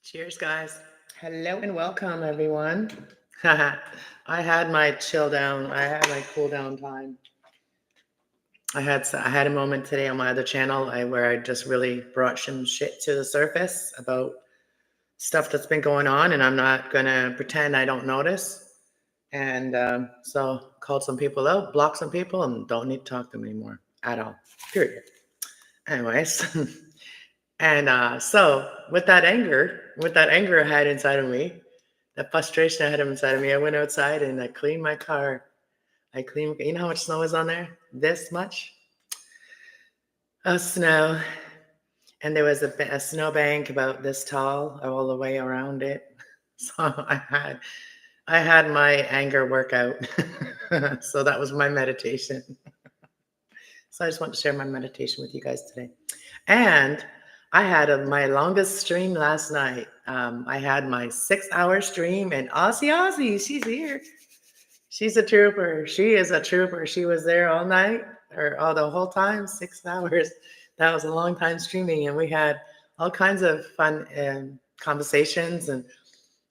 Cheers, guys. Hello and welcome, everyone. I had my chill down. I had my cool down time. I had a moment today on my other channel where I just really brought some shit to the surface about stuff that's been going on, and I'm not gonna pretend I don't notice. And so called some people out, blocked some people, and don't need to talk to them anymore at all. Period. Anyways, and so with that anger I had inside of me, that frustration I had inside of me, I went outside and I cleaned my car. You know how much snow is on there? This much of snow. And there was a snowbank about this tall all the way around it. So I had my anger workout. So that was my meditation. So I just want to share my meditation with you guys today. And I had my longest stream last night. I had my 6-hour stream, and Aussie, she's here. She's a trooper. She is a trooper. She was there all night or all the whole time, 6 hours. That was a long time streaming, and we had all kinds of fun conversations and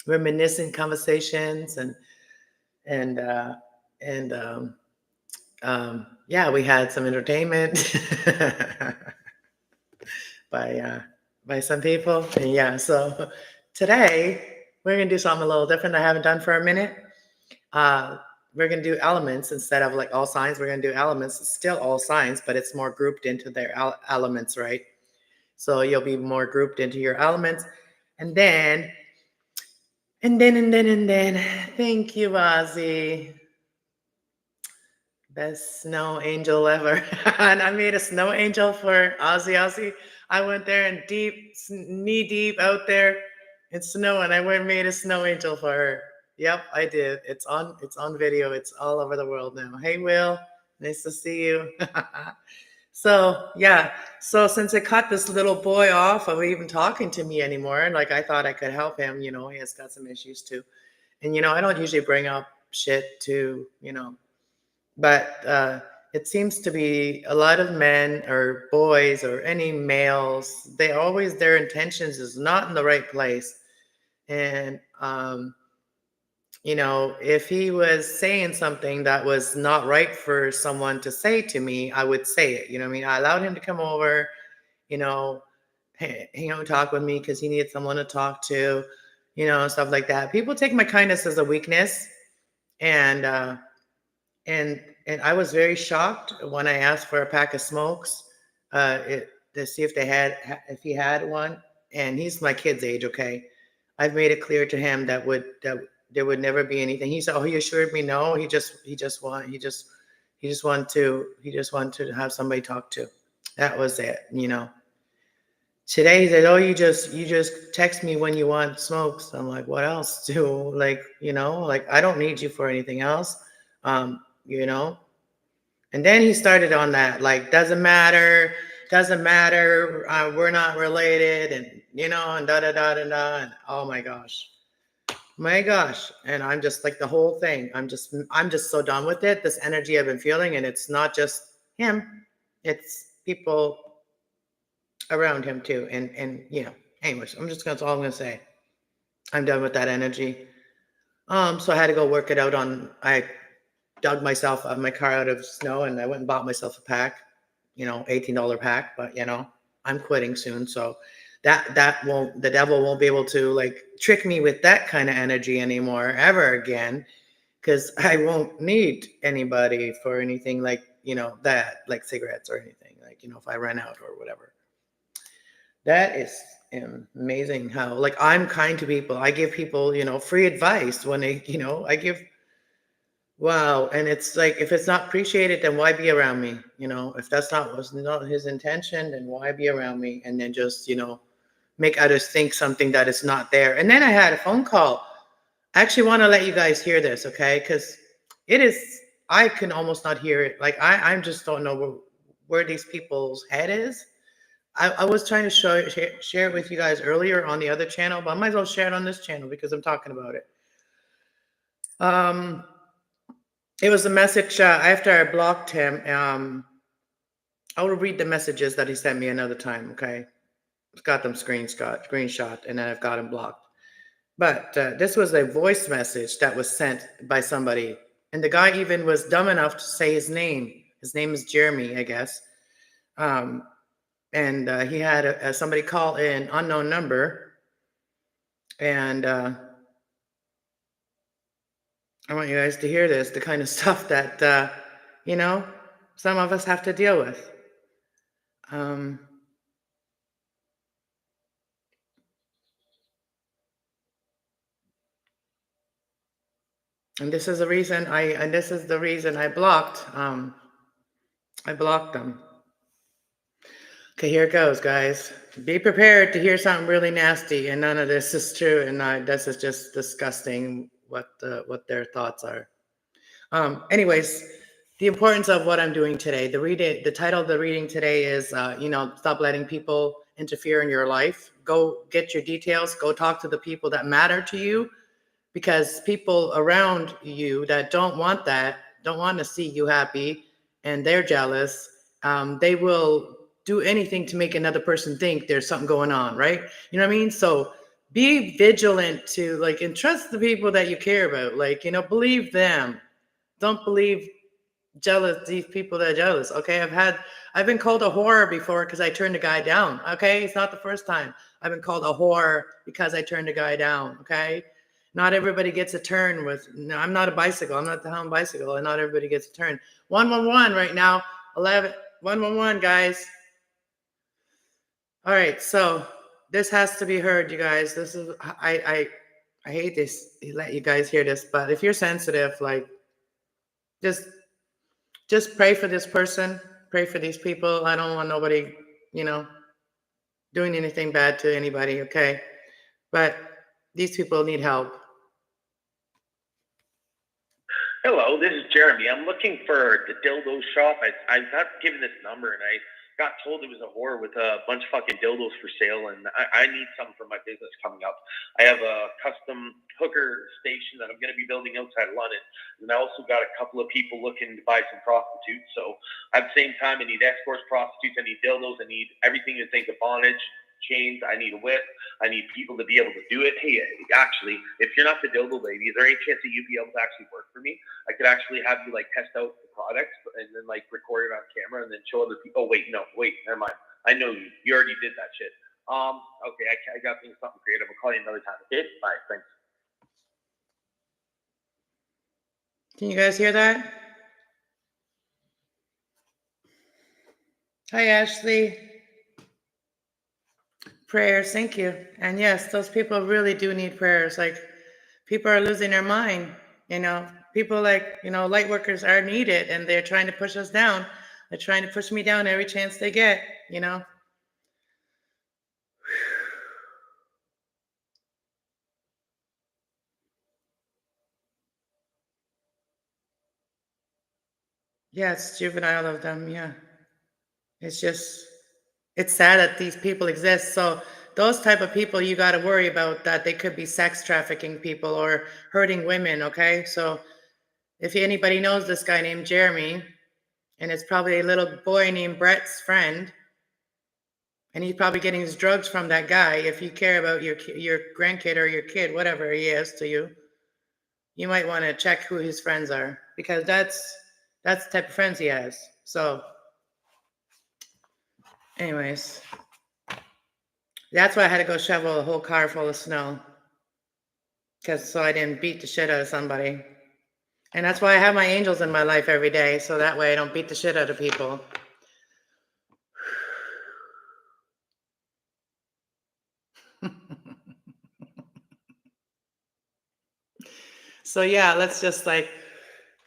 reminiscent conversations, and uh, and yeah, we had some entertainment by by some people, and yeah. So today we're gonna do something a little different I haven't done for a minute. Uh, we're going to do elements instead of like all signs. We're going to do elements. It's still all signs, but it's more grouped into their elements, right? So you'll be more grouped into your elements. And then, thank you, Ozzy. Best snow angel ever. And I made a snow angel for Ozzy. I went there and knee deep out there in snow, and I went and made a snow angel for her. Yep, I did. It's on video. It's all over the world now. Hey, Will, nice to see you. So yeah, so since it cut this little boy off of even talking to me anymore, like I thought I could help him. He has got some issues too, and I don't usually bring up shit to but it seems to be a lot of men or boys or any males, their intentions is not in the right place. And if he was saying something that was not right for someone to say to me, I would say it. What I mean? I allowed him to come over, you know, hang out and talk with me because he needed someone to talk to, stuff like that. People take my kindness as a weakness, and and I was very shocked when I asked for a pack of smokes, to see if he had one. And he's my kid's age, okay. I've made it clear to him that there would never be anything. He said, "Oh, he assured me no. He just wanted to have somebody to talk to. That was it. Today he said, "Oh, you just text me when you want smokes." I'm like, "What else do like I don't need you for anything else." Um, you know. And then he started on that, like, doesn't matter, we're not related, and da da da da da. And oh my gosh. And I'm just like the whole thing. I'm just so done with it. This energy I've been feeling, and it's not just him, it's people around him too. And anyways, that's all I'm gonna say. I'm done with that energy. So I had to go work it out I dug myself my car out of snow, and I went and bought myself a pack, $18 pack. But I'm quitting soon, so the devil won't be able to like trick me with that kind of energy anymore ever again, because I won't need anybody for anything like that, like cigarettes or anything, like if I run out or whatever. That is amazing how like I'm kind to people. I give people free advice when I give. Wow. And it's like, if it's not appreciated, then why be around me? If that's was not his intention, then why be around me? And then just, make others think something that is not there. And then I had a phone call. I actually want to let you guys hear this, okay? Because I can almost not hear it. Like, I just don't know where these people's head is. I was trying to share it with you guys earlier on the other channel, but I might as well share it on this channel because I'm talking about it. It was a message after I blocked him. I will read the messages that he sent me another time, okay? got them screenshot, and then I've got them blocked. But this was a voice message that was sent by somebody. And the guy even was dumb enough to say his name. His name is Jeremy, I guess. And he had somebody call in, unknown number. And I want you guys to hear this, the kind of stuff that, you know, some of us have to deal with. And this is the reason I blocked. I blocked them. Okay, here it goes, guys. Be prepared to hear something really nasty, and none of this is true. And this is just disgusting. What their thoughts are. Anyways, the importance of what I'm doing today. The title of the reading today is, stop letting people interfere in your life. Go get your details. Go talk to the people that matter to you. Because people around you that don't want to see you happy, and they're jealous, they will do anything to make another person think there's something going on, right? You know what I mean? So be vigilant to and trust the people that you care about. Believe them. Don't believe these people that are jealous. Okay, I've been called a whore before because I turned a guy down. Okay, it's not the first time I've been called a whore because I turned a guy down. Okay. Not everybody gets a turn with. No, I'm not a bicycle. I'm not the Hound bicycle, and not everybody gets a turn. 111 right now. 111, guys. All right, so this has to be heard, you guys. This is I hate this. Let you guys hear this, but if you're sensitive, just pray for this person. Pray for these people. I don't want nobody, doing anything bad to anybody. Okay, but these people need help. Hello, this is Jeremy. I'm looking for the dildo shop. I got given this number, and I got told it was a whore with a bunch of fucking dildos for sale, and I need some for my business coming up. I have a custom hooker station that I'm going to be building outside of London, and I also got a couple of people looking to buy some prostitutes. So at the same time, I need escorts, prostitutes, I need dildos, I need everything you think of bondage, chains, I need a whip, I need people to be able to do it. Hey, actually, if you're not the dildo lady, is there any chance that you'd be able to actually work for me? I could actually have you test out the products and then record it on camera and then show other people. Oh wait, never mind. I know you. You already did that shit. Okay, I got something creative. I'll call you another time. Okay, bye. Thanks. Can you guys hear that? Hi, Ashley. Prayers, thank you. And yes, those people really do need prayers. People are losing their mind. People light workers are needed, and they're trying to push us down. They're trying to push me down every chance they get. Yeah, it's juvenile of them. Yeah. It's sad that these people exist. So those type of people, you got to worry about that they could be sex trafficking people or hurting women. Okay. So if anybody knows this guy named Jeremy, and it's probably a little boy named Brett's friend, and he's probably getting his drugs from that guy. If you care about your grandkid or your kid, whatever he is to you, you might want to check who his friends are, because that's the type of friends he has. So anyways, that's why I had to go shovel a whole car full of snow, so I didn't beat the shit out of somebody. And that's why I have my angels in my life every day, so that way I don't beat the shit out of people. So yeah, let's just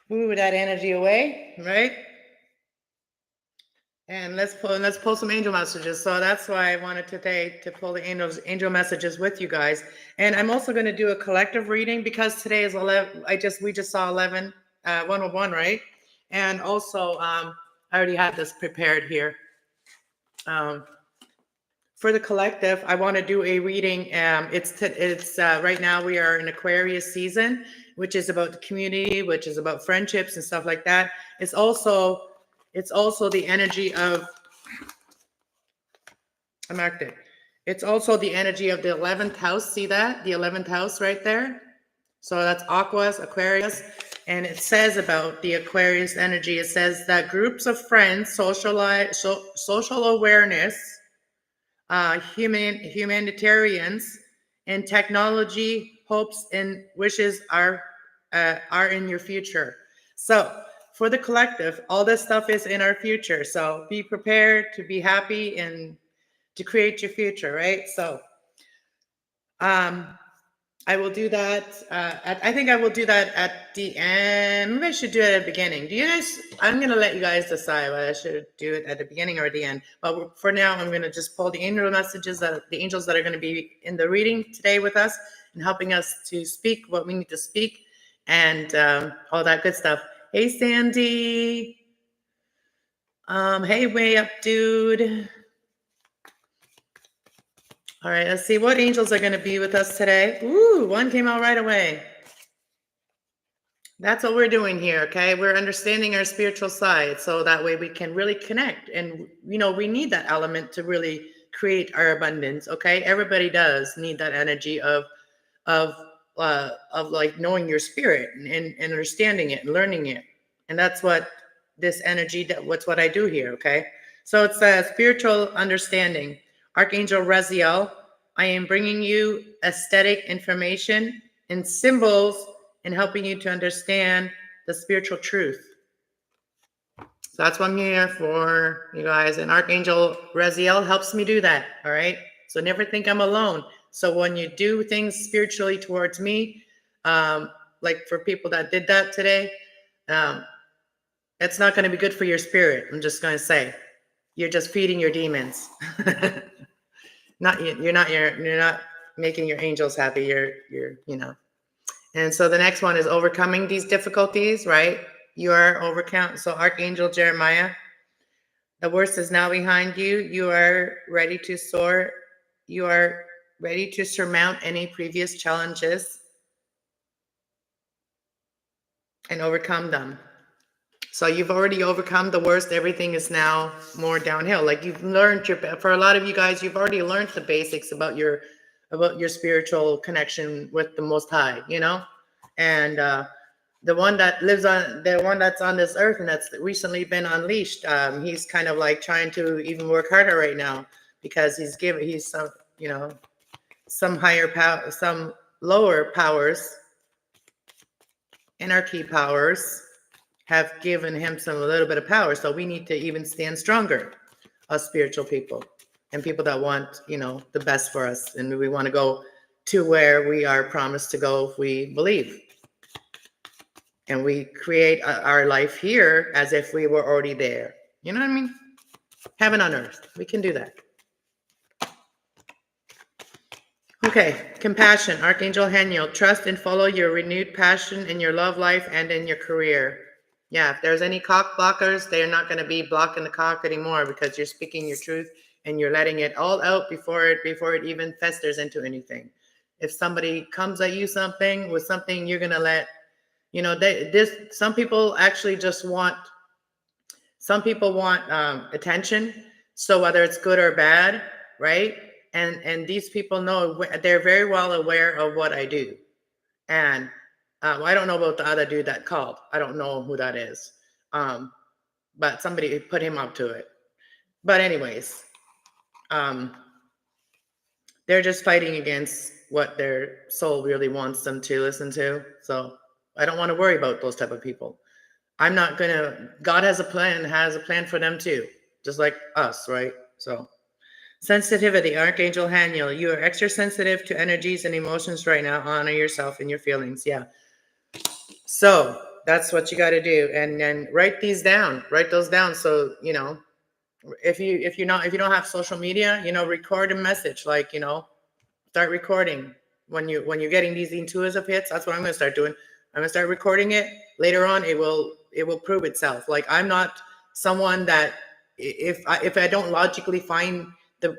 move that energy away, right? And let's pull some angel messages. So that's why I wanted today to pull the angel messages with you guys. And I'm also going to do a collective reading, because today is 11. We just saw 101, right? And also, I already had this prepared here. For the collective, I want to do a reading. It's right now we are in Aquarius season, which is about the community, which is about friendships and stuff like that. It's also the energy of, I marked it. It's also the energy of the 11th house. See that? The 11th house right there. So that's Aquas, Aquarius. And it says about the Aquarius energy, it says that groups of friends, social awareness, humanitarians, and technology hopes and wishes are in your future. So for the collective, all this stuff is in our future. So be prepared to be happy and to create your future, right? So I will do that. I think I will do that at the end. Maybe I should do it at the beginning. Do you guys? I'm going to let you guys decide whether I should do it at the beginning or the end. But for now, I'm going to just pull the angel messages, the angels that are going to be in the reading today with us and helping us to speak what we need to speak and all that good stuff. Hey, Sandy. Hey, way up, dude. All right, let's see what angels are going to be with us today. Ooh, one came out right away. That's what we're doing here, okay? We're understanding our spiritual side so that way we can really connect. And, we need that element to really create our abundance, okay? Everybody does need that energy of like knowing your spirit and understanding it and learning it. And that's what this energy, what's what I do here, okay? So it's a spiritual understanding. Archangel Raziel, I am bringing you aesthetic information and symbols and helping you to understand the spiritual truth. So that's what I'm here for, you guys. And Archangel Raziel helps me do that, all right? So never think I'm alone. So when you do things spiritually towards me, like for people that did that today, it's not going to be good for your spirit. I'm just going to say, you're just feeding your demons. You're not making your angels happy. You're. And so the next one is overcoming these difficulties, right? You are overcome. So Archangel Jeremiah, the worst is now behind you. You are ready to soar. You are ready to surmount any previous challenges and overcome them. So you've already overcome the worst. Everything is now more downhill. Like you've learned for a lot of you guys, you've already learned the basics about your spiritual connection with the Most High, and the one that's on this earth and that's recently been unleashed. He's kind of like trying to even work harder right now because he's some higher power, some lower powers, anarchy powers have given him a little bit of power. So we need to even stand stronger as spiritual people and people that want, the best for us. And we want to go to where we are promised to go if we believe. And we create our life here as if we were already there. You know what I mean? Heaven on earth. We can do that. Okay, compassion. Archangel Haniel, trust and follow your renewed passion in your love life and in your career. Yeah, if there's any cock blockers, they're not going to be blocking the cock anymore because you're speaking your truth and you're letting it all out before it even festers into anything. If somebody comes at you with something, you're going to let, some people actually just want, attention. So whether it's good or bad, right? And these people know, they're very well aware of what I do. And I don't know about the other dude that called. I don't know who that is. But somebody put him up to it. But anyways, they're just fighting against what their soul really wants them to listen to. So I don't want to worry about those type of people. God has a plan for them too, just like us, right? So sensitivity, Archangel Haniel, you are extra sensitive to energies and emotions right now. Honor yourself and your feelings. Yeah. So that's what you got to do. And then write those down. So, if you don't have social media, record a message, like, start recording when you're getting these intuitive hits. That's what I'm going to start doing. I'm going to start recording it. Later on, it will prove itself. Like, I'm not someone that if I don't logically find the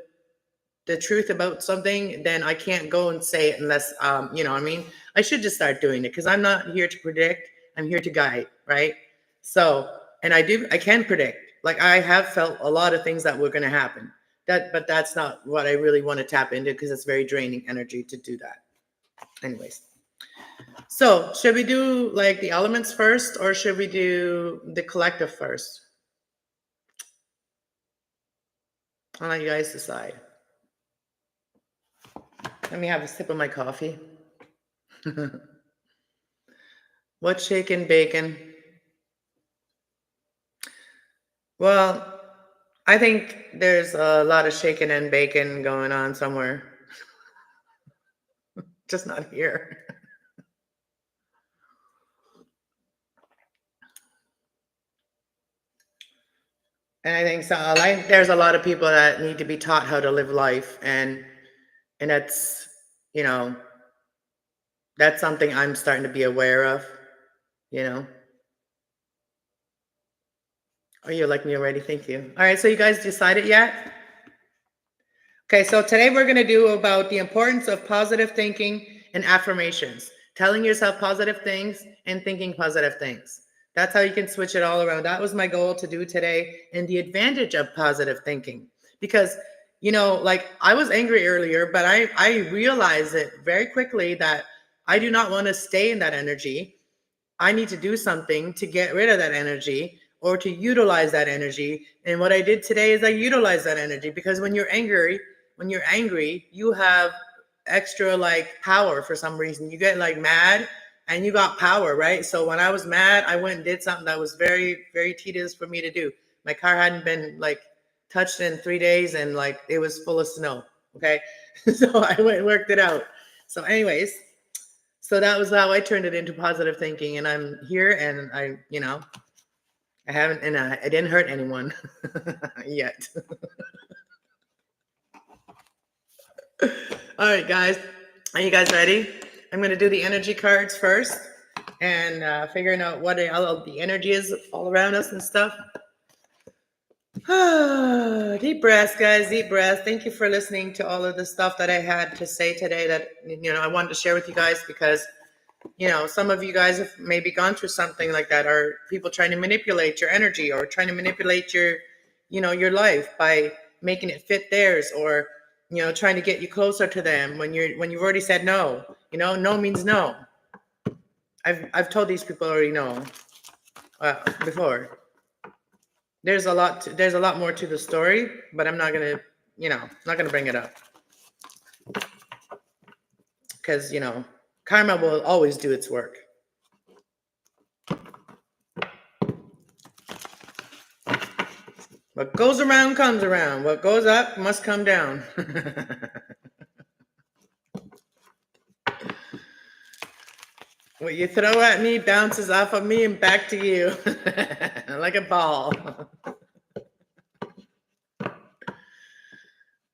truth about something, then I can't go and say it unless, I should just start doing it because I'm not here to predict. I'm here to guide, right? So, and I can predict. Like, I have felt a lot of things that were going to happen. but that's not what I really want to tap into because it's very draining energy to do that. Anyways. So should we do like the elements first or should we do the collective first? I'll let you guys decide. Let me have a sip of my coffee. What's shaking bacon? Well, I think there's a lot of shaking and bacon going on somewhere. Just not here. And I think so. Like, there's a lot of people that need to be taught how to live life, and that's, you know, that's something I'm starting to be aware of. You know. Oh, you like me already? Thank you. All right. So you guys decided yet? Okay. So today we're going to do about the importance of positive thinking and affirmations. Telling yourself positive things and thinking positive things. That's how you can switch it all around. That was my goal to do today, and the advantage of positive thinking. Because, you know, like I was angry earlier, but I realized it very quickly that I do not want to stay in that energy. I need to do something to get rid of that energy or to utilize that energy. And what I did today is I utilized that energy, because when you're angry, you have extra like power for some reason. You get like mad and you got power, right? So when I was mad, I went and did something that was very, very tedious for me to do. My car hadn't been like touched in 3 days and like it was full of snow. Okay. So I went and worked it out. So anyways, so that was how I turned it into positive thinking. And I'm here and I, you know, I haven't, and I didn't hurt anyone yet. All right, guys. Are you guys ready? I'm going to do the energy cards first and figuring out what all the energy is all around us and stuff. Deep breaths, guys. Deep breaths. Thank you for listening to all of the stuff that I had to say today that, you know, I wanted to share with you guys, because, you know, some of you guys have maybe gone through something like that, or people trying to manipulate your energy or trying to manipulate your, you know, your life by making it fit theirs, or, you know, trying to get you closer to them when you've already said no. You know, no means no. I've told these people already no before. There's a lot more to the story, but I'm not gonna, you know, not gonna bring it up, because, you know, karma will always do its work. What goes around comes around. What goes up must come down. What you throw at me bounces off of me and back to you like a ball.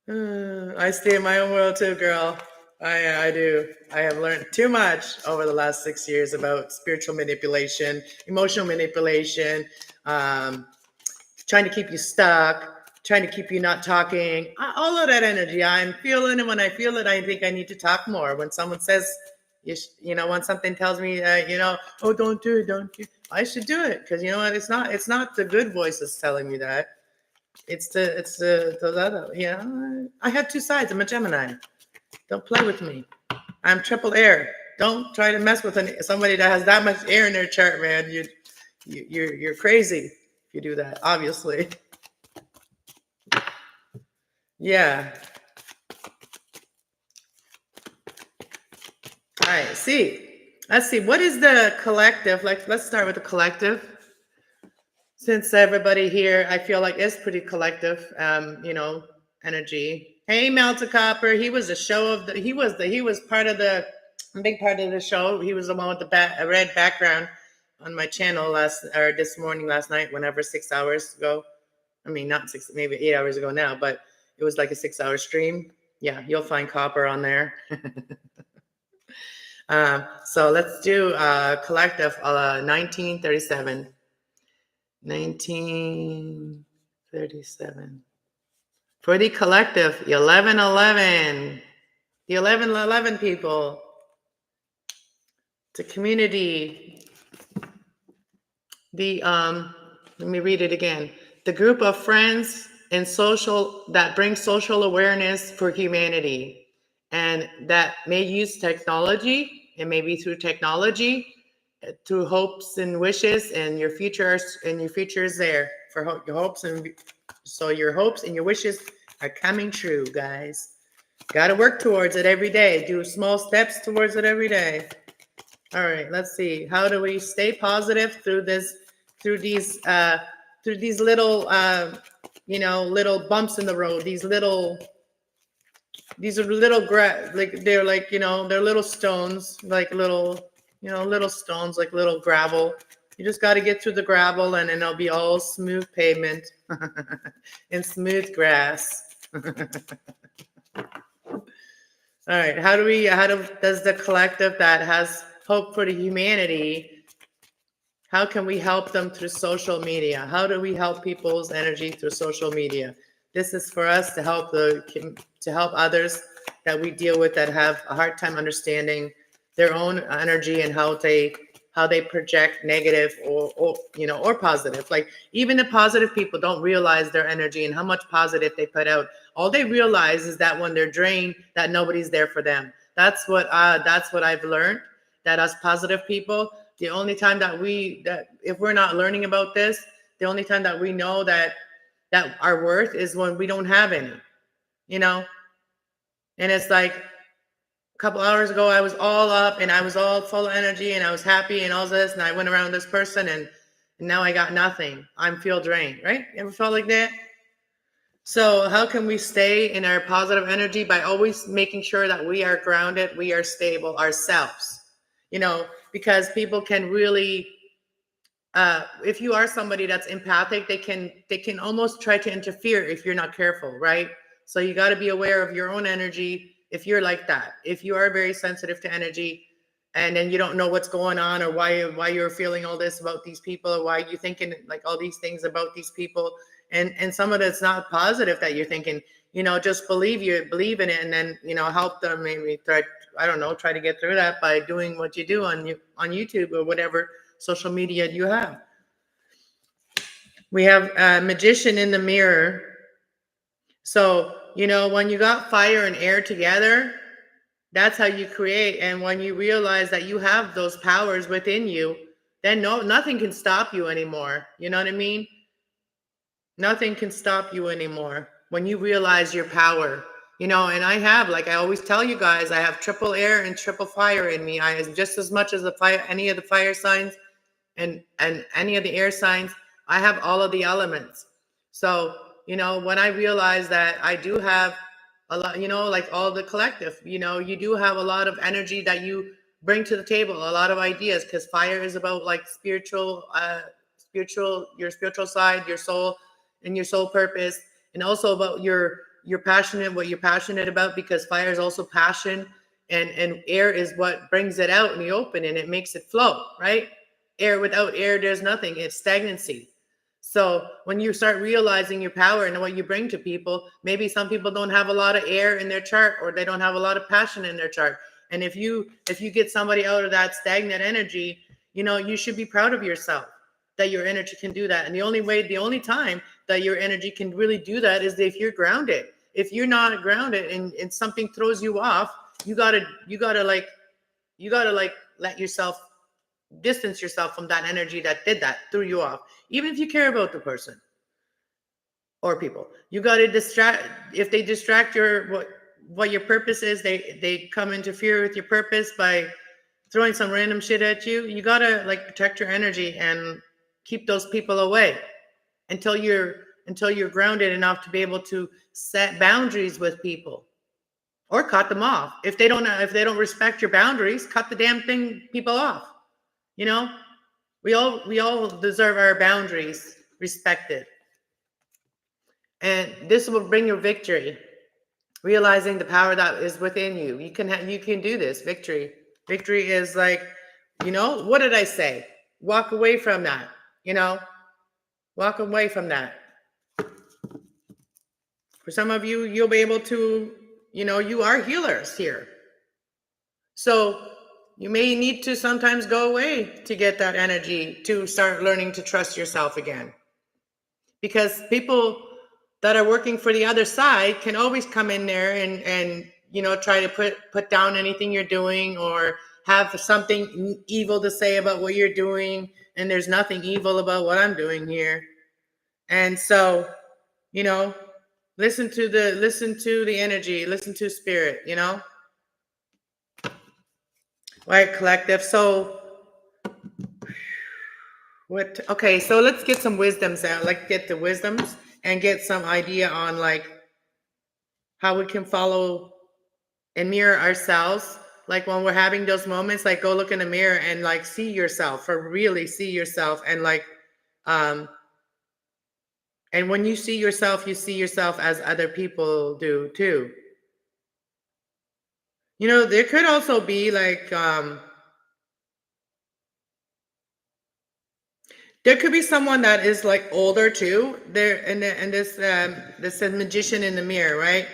I stay in my own world too, girl. I do. I have learned too much over the last 6 years about spiritual manipulation, emotional manipulation, trying to keep you stuck, trying to keep you not talking, all of that energy. I'm feeling it. When I feel it, I think I need to talk more. When someone says, you know, when something tells me, you know, oh, don't do it, I should do it, because you know what? It's not the good voices telling me that. It's the other. Yeah, I have two sides. I'm a Gemini. Don't play with me. I'm triple air. Don't try to mess with somebody that has that much air in their chart, man. You're crazy if you do that, obviously. Yeah. All right. Let's see. What is the collective? Like, let's start with the collective. Since everybody here, I feel like is pretty collective, you know, energy. Hey, Melta Copper. He was a show of the. He was part of the big part of the show. He was the one with the red background on my channel this morning, last night, whenever 6 hours ago. I mean, not 6, maybe 8 hours ago now, but it was like a 6-hour stream. Yeah, you'll find Copper on there. So let's do collective 1937. 1937. For the collective, 1111. The 1111 people. The community. The let me read it again. The group of friends and social, that brings social awareness for humanity, and that may use technology, and maybe through technology, through hopes and wishes, and your future is there for your hopes, and so your hopes and your wishes are coming true, guys. Got to work towards it every day. Do small steps towards it every day. All right, let's see. How do we stay positive through these little, little bumps in the road? These are little they're like, they're little stones, like little stones, like little gravel. You just got to get through the gravel, and then it'll be all smooth pavement and smooth grass. All right, does the collective that has hope for the humanity, how can we help them through social media? How do we help people's energy through social media? This is for us to help others that we deal with that have a hard time understanding their own energy, and how they project negative or positive. Like, even the positive people don't realize their energy and how much positive they put out. All they realize is that when they're drained, that nobody's there for them. That's what I've learned, that us positive people, the only time that if we're not learning about this, the only time that we know that our worth is when we don't have any, and it's like, a couple hours ago, I was all up and I was all full of energy and I was happy and all this, and I went around this person, and now I got nothing. I feel drained, right? Ever felt like that? So how can we stay in our positive energy? By always making sure that we are grounded, we are stable ourselves, because people can really, if you are somebody that's empathic, they can almost try to interfere if you're not careful, right? So you got to be aware of your own energy. If you're like that, if you are very sensitive to energy, and then you don't know what's going on, or why you're feeling all this about these people, or why you're thinking like all these things about these people, and some of it's not positive that you're thinking, just believe in it, and then help them, maybe try to get through that by doing what you do on YouTube or whatever social media you have. We have a magician in the mirror. So, when you got fire and air together, that's how you create. And when you realize that you have those powers within you, then nothing can stop you anymore. You know what I mean? Nothing can stop you anymore when you realize your power. And I have, like I always tell you guys, I have triple air and triple fire in me. I just as much as any of the fire signs and any of the air signs, I have all of the elements. So, when I realize that I do have a lot, like all the collective, you do have a lot of energy that you bring to the table, a lot of ideas, because fire is about like your spiritual side, your soul and your soul purpose, and also about what you're passionate about, because fire is also passion, and air is what brings it out in the open, and it makes it flow, right? Without air, there's nothing. It's stagnancy. So when you start realizing your power and what you bring to people, maybe some people don't have a lot of air in their chart, or they don't have a lot of passion in their chart. And if you get somebody out of that stagnant energy, you should be proud of yourself that your energy can do that. And the only time that your energy can really do that is if you're grounded. If you're not grounded and something throws you off, you gotta let yourself distance yourself from that energy that threw you off. Even if you care about the person or people, you got to distract. If they distract what your purpose is, they come interfere with your purpose by throwing some random shit at you. You got to protect your energy and keep those people away until you're grounded enough to be able to set boundaries with people, or cut them off. If they don't respect your boundaries, cut the damn people off. We all deserve our boundaries respected. And this will bring you victory. Realizing the power that is within you. You can do this. Victory. Victory is what did I say? Walk away from that. Walk away from that. For some of you, you'll be able to, you are healers here. So you may need to sometimes go away to get that energy, to start learning to trust yourself again. Because people that are working for the other side can always come in there and try to put down anything you're doing or have something evil to say about what you're doing. And there's nothing evil about what I'm doing here. And so, listen to the energy, listen to spirit, right, collective. So okay, so let's get some wisdoms out. Like get the wisdoms and get some idea on like how we can follow and mirror ourselves. Like when we're having those moments, like go look in the mirror and like see yourself, or really see yourself. And like, and when you see yourself as other people do too. There could also be like, there could be someone that is like older too. There and this magician in the mirror, right?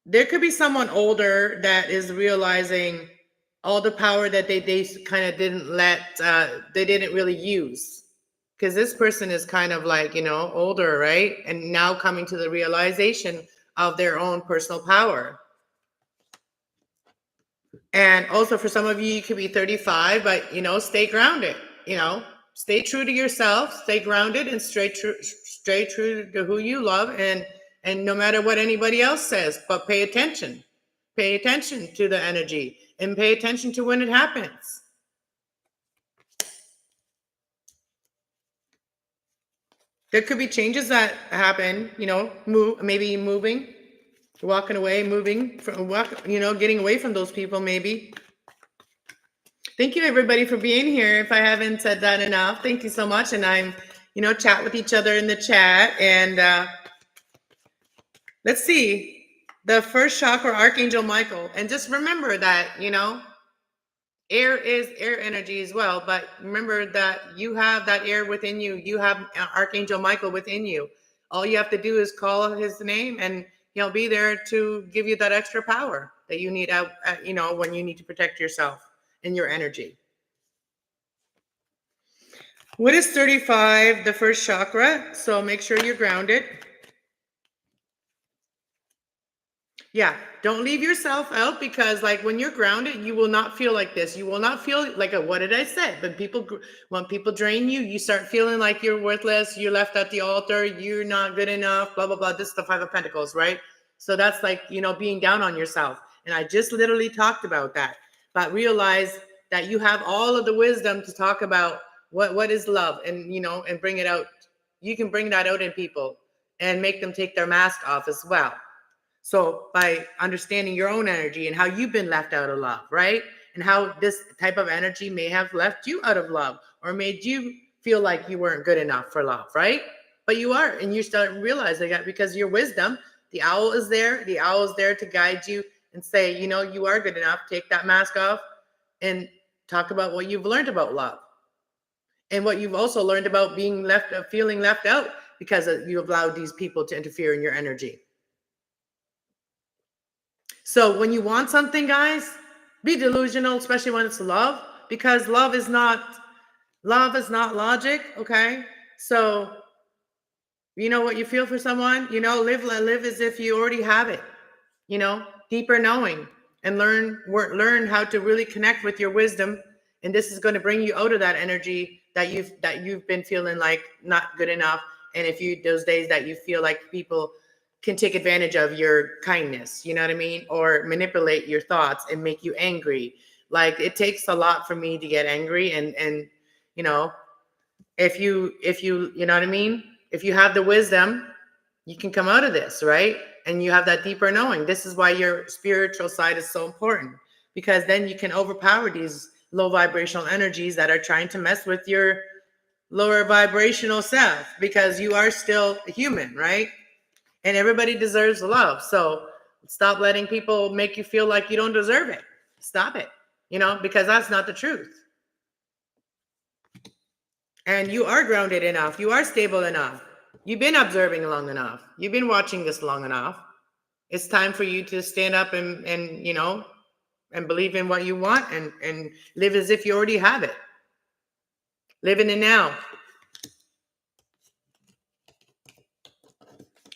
There could be someone older that is realizing all the power that they kind of they didn't really use, because this person is kind of like older, right? And now coming to the realization of their own personal power. And also for some of you, you could be 35, but stay grounded. Stay true to yourself, stay grounded, and stay true to who you love, and no matter what anybody else says, but pay attention to the energy and pay attention to when it happens. There could be changes that happen, maybe moving, walking away, moving from getting away from those people, maybe. Thank you, everybody, for being here. If I haven't said that enough, thank you so much. And I'm, chat with each other in the chat. And let's see. The first chakra, Archangel Michael. And just remember that, air is air energy as well. But remember that you have that air within you. You have Archangel Michael within you. All you have to do is call his name, and he'll be there to give you that extra power that you need out, when you need to protect yourself and your energy. What is 35? The first chakra. So make sure you're grounded. Yeah, don't leave yourself out, because like when you're grounded, you will not feel like this. You will not feel like what did I say? But when people drain you, you start feeling like you're worthless. You're left at the altar. You're not good enough. Blah blah blah. This is the Five of Pentacles, right? So that's like being down on yourself. And I just literally talked about that. But realize that you have all of the wisdom to talk about what is love, and and bring it out. You can bring that out in people and make them take their mask off as well. So by understanding your own energy and how you've been left out of love, right? And how this type of energy may have left you out of love or made you feel like you weren't good enough for love, right? But you are, and you start realizing that because your wisdom, the owl is there. The owl is there to guide you and say, you are good enough. Take that mask off and talk about what you've learned about love. And what you've also learned about feeling left out because you have allowed these people to interfere in your energy. So when you want something, guys, be delusional, especially when it's love, because love is not logic. Okay. So, what you feel for someone, live as if you already have it, deeper knowing, and learn how to really connect with your wisdom. And this is going to bring you out of that energy that you've been feeling like not good enough. And those days that you feel like people can take advantage of your kindness, you know what I mean? Or manipulate your thoughts and make you angry. Like it takes a lot for me to get angry. And if you know what I mean? If you have the wisdom, you can come out of this, right? And you have that deeper knowing. This is why your spiritual side is so important, because then you can overpower these low vibrational energies that are trying to mess with your lower vibrational self, because you are still human, right? And everybody deserves love. So stop letting people make you feel like you don't deserve it. Stop it, because that's not the truth. And you are grounded enough. You are stable enough. You've been observing long enough. You've been watching this long enough. It's time for you to stand up and believe in what you want and live as if you already have it. Live in the now.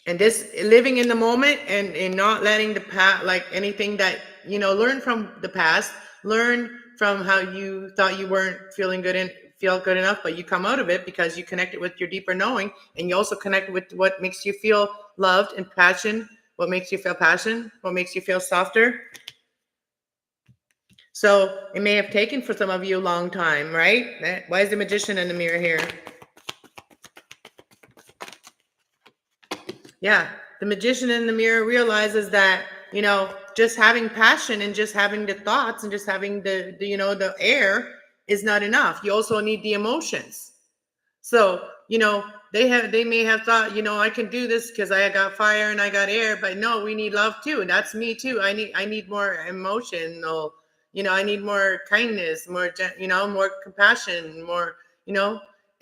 And this living in the moment and not letting the past, like anything that, learn from the past, learn from how you thought you weren't feeling good and feel good enough, but you come out of it because you connected with your deeper knowing, and you also connect with what makes you feel loved and passion, what makes you feel passion, what makes you feel softer. So it may have taken for some of you a long time, right? Why is the Magician in the mirror here? Yeah, the Magician in the mirror realizes that, just having passion and just having the thoughts and just having the air is not enough. You also need the emotions. So, they may have thought, I can do this because I got fire and I got air, but no, we need love too. And that's me too. I need more emotional, I need more kindness, more, more compassion, more,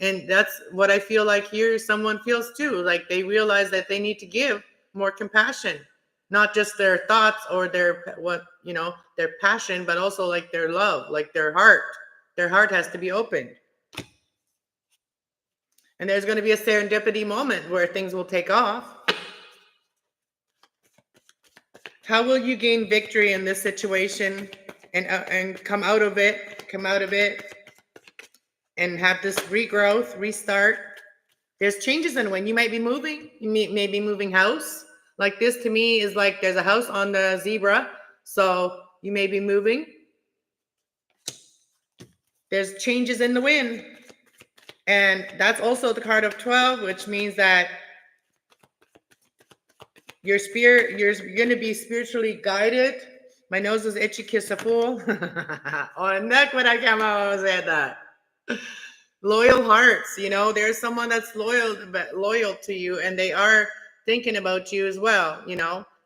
and that's what I feel like here someone feels too. Like they realize that they need to give more compassion, not just their thoughts or their their passion, but also like their love, like their heart. Their heart has to be open. And there's going to be a serendipity moment where things will take off. How will you gain victory in this situation and come out of it, and have this regrowth, restart? There's changes in when you might be moving. You may be moving house. Like this to me is like there's a house on the zebra. So you may be moving. There's changes in the wind. And that's also the card of 12, which means that your spirit, you're going to be spiritually guided. My nose is itchy, kiss a fool. Oh, neck when I came out, I said that. Loyal hearts, there's someone that's loyal to you, and they are thinking about you as well.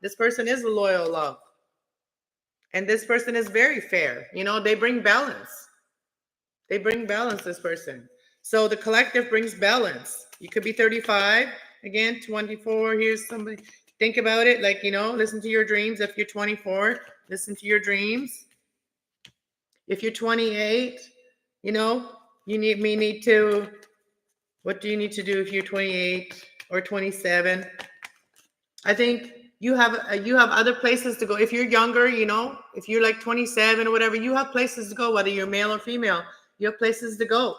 This person is a loyal love. And this person is very fair. They bring balance. This person. So the collective brings balance. You could be 35, again, 24. Here's somebody. Think about it. Like, listen to your dreams. If you're 24, listen to your dreams. If you're 28, you need to, what do you need to do if you're 28 or 27? I think you have other places to go. If you're younger, if you're like 27 or whatever, you have places to go, whether you're male or female. You have places to go.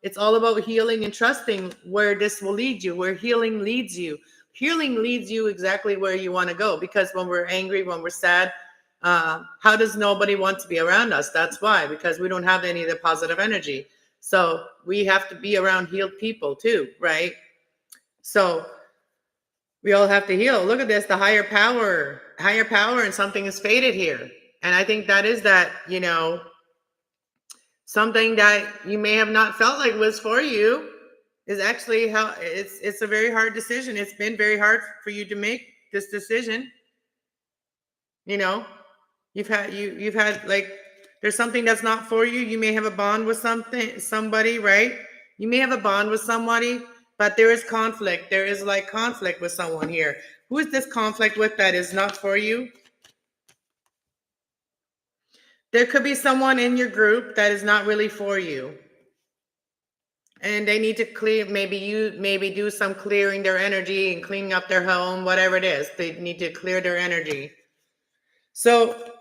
It's all about healing and trusting where this will lead you, where healing leads you. Healing leads you exactly where you want to go, because when we're angry, when we're sad, how does nobody want to be around us? That's why, because we don't have any of the positive energy. So we have to be around healed people too, right? So we all have to heal. Look at this, the higher power, and something is faded here. And I think that is that, something that you may have not felt like was for you is actually how it's a very hard decision. It's been very hard for you to make this decision. You've had like, there's something that's not for you. You may have a bond with somebody, right? You may have a bond with somebody, but there is conflict. There is like conflict with someone here. Who is this conflict with that is not for you? There could be someone in your group that is not really for you. And they need to clear, maybe do some clearing their energy and cleaning up their home, whatever it is. They need to clear their energy. So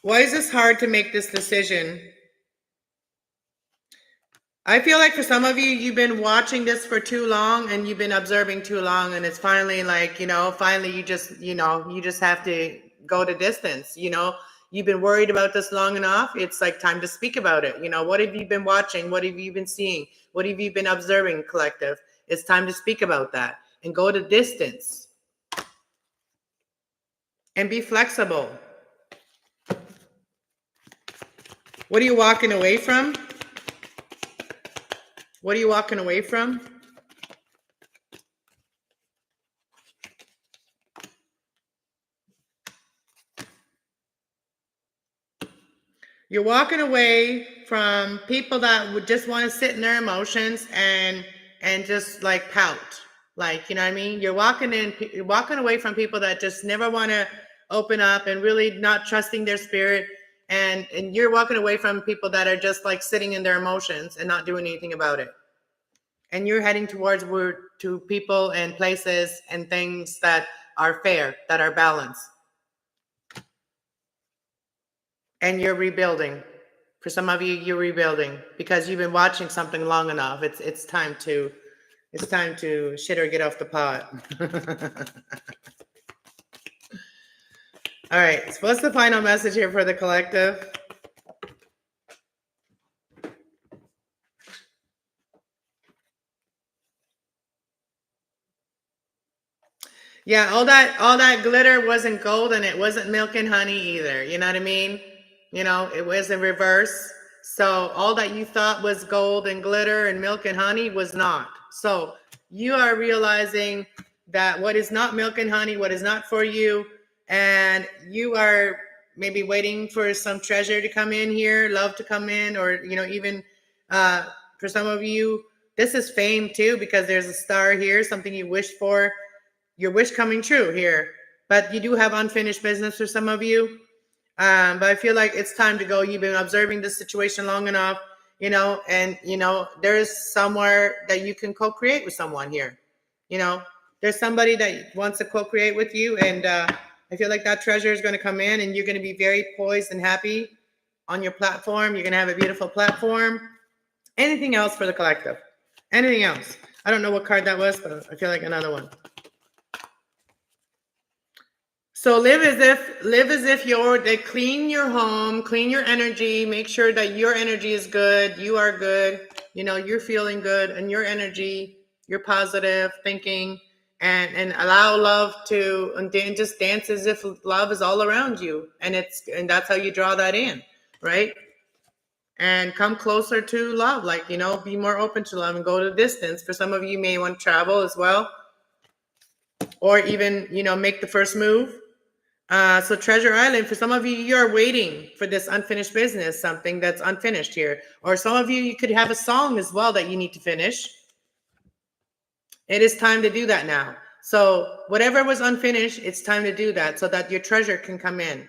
why is this hard to make this decision? I feel like for some of you, you've been watching this for too long and you've been observing too long. And it's finally like, finally you just have to go the distance. You've been worried about this long enough. It's like time to speak about it. What have you been watching? What have you been seeing? What have you been observing, collective? It's time to speak about that and go the distance and be flexible. What are you walking away from? What are you walking away from? You're walking away from people that would just want to sit in their emotions and just like pout. Like, you know what I mean? You're walking away from people that just never want to open up and really not trusting their spirit. And you're walking away from people that are just like sitting in their emotions and not doing anything about it. and you're heading towards to people and places and things that are fair, that are balanced. And you're rebuilding. For some of you, you're rebuilding because you've been watching something long enough. It's time to shit or get off the pot. All right. So what's the final message here for the collective? Yeah, all that glitter wasn't gold, and it wasn't milk and honey either. You know what I mean? You know, it was in reverse. So all that you thought was gold and glitter and milk and honey was not. So you are realizing that what is not milk and honey, what is not for you, and you are maybe waiting for some treasure to come in here, love to come in, or, you know, even for some of you, this is fame too, because there's a star here, something you wish for. Your wish coming true here, but you do have unfinished business for some of you. But I feel like it's time to go. You've been observing this situation long enough, you know, and, you know, there's somewhere that you can co-create with someone here. You know, there's somebody that wants to co-create with you. And I feel like that treasure is going to come in, and you're going to be very poised and happy on your platform. You're going to have a beautiful platform. Anything else for the collective? Anything else? I don't know what card that was, but I feel like another one. So live as if they clean your home, clean your energy, make sure that your energy is good, you are good, you know, you're feeling good, and your energy, you're positive thinking, and allow love to, and just dance as if love is all around you, and that's how you draw that in, right? And come closer to love, like, you know, be more open to love and go the distance. For some of you, may want to travel as well, or even, you know, make the first move. So Treasure Island, for some of you, you're waiting for this unfinished business, something that's unfinished here. Or some of you, you could have a song as well that you need to finish. It is time to do that now. So whatever was unfinished, it's time to do that so that your treasure can come in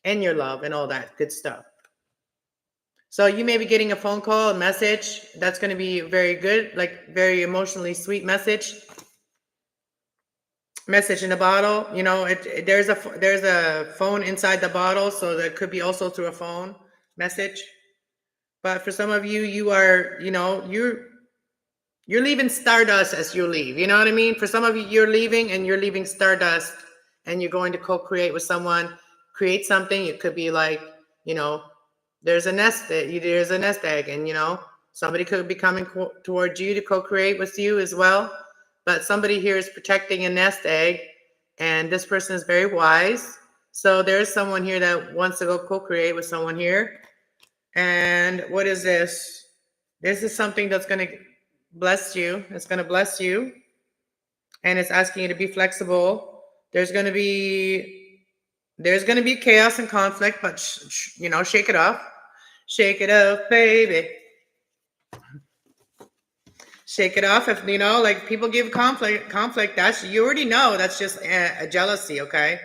and your love and all that good stuff. So you may be getting a phone call, a message that's going to be very good, like very emotionally sweet message in a bottle. You know, there's a phone inside the bottle, so that could be also through a phone message. But for some of you, you are, you know, you're leaving stardust as you leave. You know what I mean? For some of you, you're leaving, and you're leaving stardust, and you're going to co-create with someone, create something. It could be like, you know, there's a nest egg, and, you know, somebody could be coming towards you to co-create with you as well. But somebody here is protecting a nest egg, and this person is very wise. So there's someone here that wants to go co-create with someone here. And what is this? This is something that's going to bless you. It's going to bless you. And it's asking you to be flexible. There's going to be chaos and conflict, but you know, shake it off. Shake it off, baby. Shake it off. If, you know, like, people give conflict, that's, you already know, that's just a jealousy. Okay.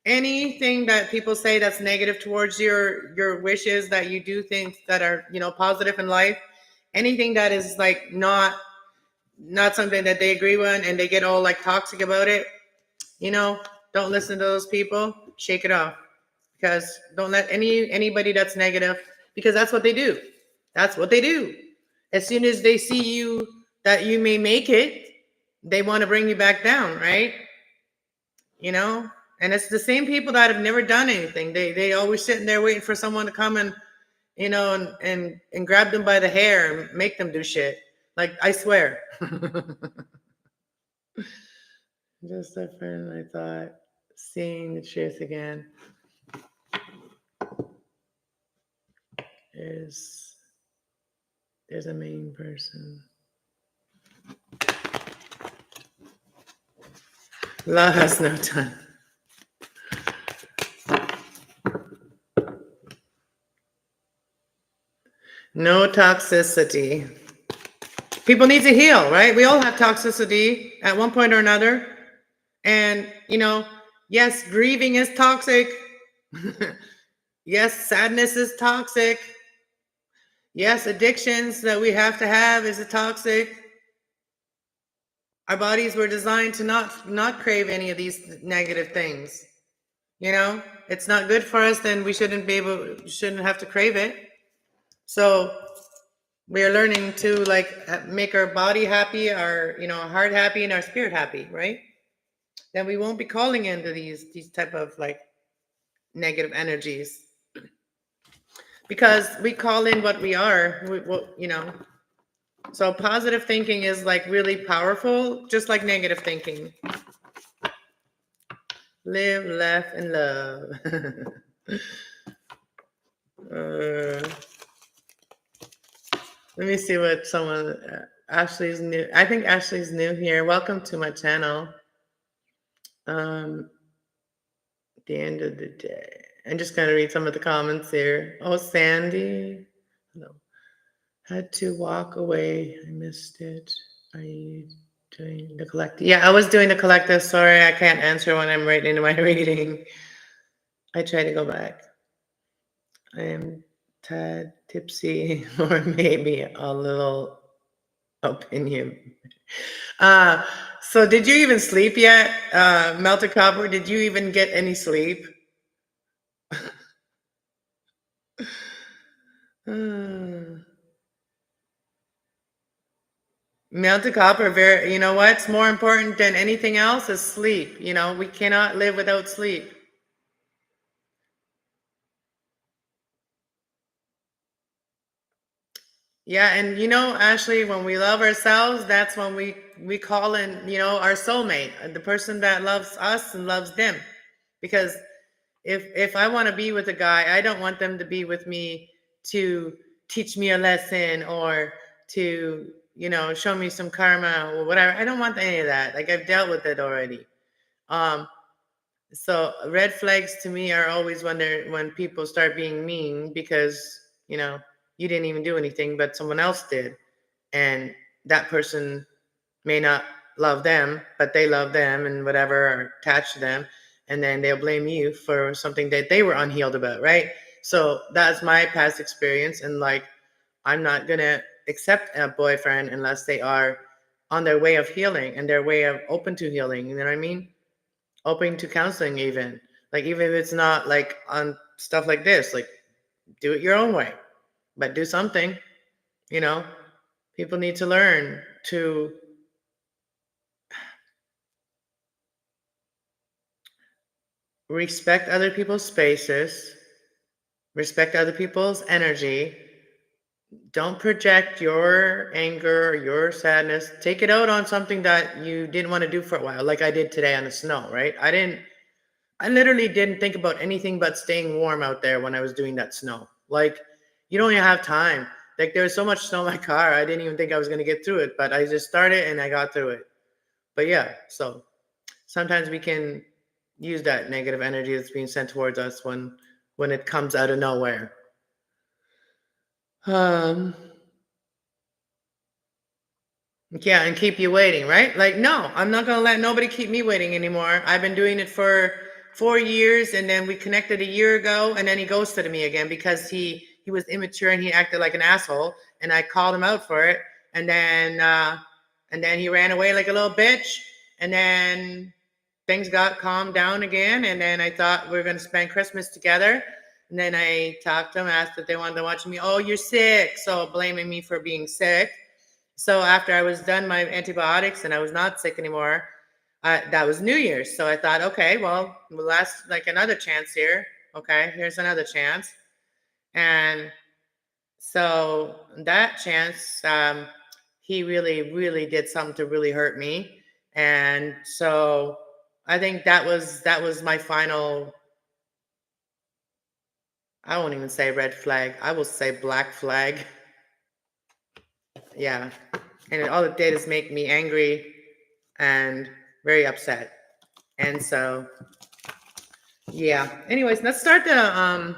Anything that people say that's negative towards your wishes, that you do things that are, you know, positive in life, anything that is like not something that they agree with, and they get all like toxic about it, you know, don't listen to those people. Shake it off, because don't let anybody that's negative, because that's what they do. That's what they do. As soon as they see you, that you may make it, they want to bring you back down, right? You know, and it's the same people that have never done anything. They always sitting there waiting for someone to come and, you know, and grab them by the hair and make them do shit. Like, I swear. Just a friend, I thought, seeing the truth again is a main person. Love has no time. No toxicity. People need to heal, right? We all have toxicity at one point or another. And, you know, yes, grieving is toxic. Yes, sadness is toxic. Yes, addictions that we have to have is a toxic. Our bodies were designed to not crave any of these negative things. You know, it's not good for us, then we shouldn't have to crave it. So we are learning to like make our body happy, our heart happy, and our spirit happy, right? Then we won't be calling into these type of like negative energies, because we call in what we are. So positive thinking is like really powerful, just like negative thinking. Live, laugh, and love. uh, Let me see what someone. Ashley's new. I think Ashley's new here. Welcome to my channel. At the end of the day, I'm just gonna read some of the comments here. Oh, Sandy. No. Had to walk away. I missed it. Are you doing the collective? Yeah, I was doing the collective. Sorry, I can't answer when I'm right into my reading. I try to go back. I am tad tipsy, or maybe a little opinion. So did you even sleep yet, Melted Copper? Did you even get any sleep? Melted Copper, very, you know what's more important than anything else is sleep. You know, we cannot live without sleep. Yeah, and Ashley, when we love ourselves, that's when we call in, our soulmate, the person that loves us and loves them. Because if I want to be with a guy, I don't want them to be with me to teach me a lesson or to, show me some karma or whatever. I don't want any of that. Like, I've dealt with it already. So red flags to me are always when people start being mean because, you didn't even do anything, but someone else did. And that person may not love them, but they love them and whatever, or attached to them. And then they'll blame you for something that they were unhealed about, right? So that's my past experience. And like, I'm not going to accept a boyfriend unless they are on their way of healing and their way of open to healing. You know what I mean? Open to counseling, even. Like, even if it's not like on stuff like this, like, do it your own way, but do something, you know? People need to learn to respect other people's spaces, respect other people's energy. Don't project your anger or your sadness. Take it out on something that you didn't want to do for a while, like I did today on the snow, right? I literally didn't think about anything but staying warm out there when I was doing that snow. Like, you don't even have time. Like, there was so much snow in my car, I didn't even think I was going to get through it, but I just started and I got through it. But yeah, so sometimes we can use that negative energy that's being sent towards us when it comes out of nowhere. Yeah, and keep you waiting, right? Like, no, I'm not gonna let nobody keep me waiting anymore. I've been doing it for 4 years, and then we connected a year ago, and then he ghosted me again because he was immature and he acted like an asshole, and I called him out for it, and then he ran away like a little bitch, and then things got calmed down again, and then I thought we were gonna spend Christmas together. And then I talked to them, asked if they wanted to watch me. Oh, you're sick. So blaming me for being sick. So after I was done my antibiotics and I was not sick anymore, that was New Year's. So I thought, okay, well, last like another chance here. Okay, here's another chance. And so that chance, he really, really did something to really hurt me. And so I think that was my final. I won't even say red flag. I will say black flag. Yeah. And all it did is make me angry and very upset. And so, yeah. Anyways, let's start the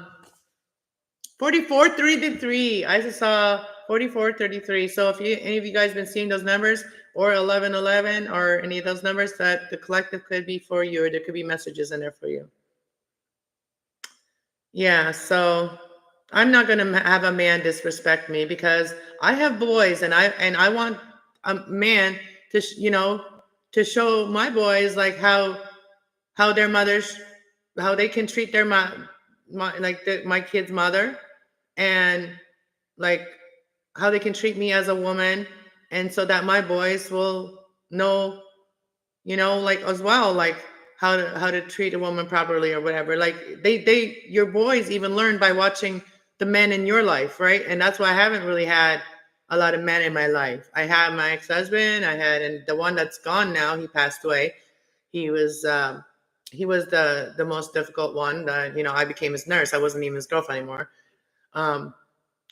4433. I just saw 4433. So if any of you guys been seeing those numbers, or 1111, or any of those numbers, that the collective could be for you, or there could be messages in there for you. Yeah, so I'm not going to have a man disrespect me because I have boys, and I want a man to to show my boys like how their mothers, how they can treat their my kid's mother, and like how they can treat me as a woman, and so that my boys will know, like as well, like how to treat a woman properly or whatever. Like your boys even learn by watching the men in your life, right? And that's why I haven't really had a lot of men in my life. I had my ex-husband, and the one that's gone now, he passed away. He was the most difficult one. I became his nurse. I wasn't even his girlfriend anymore. And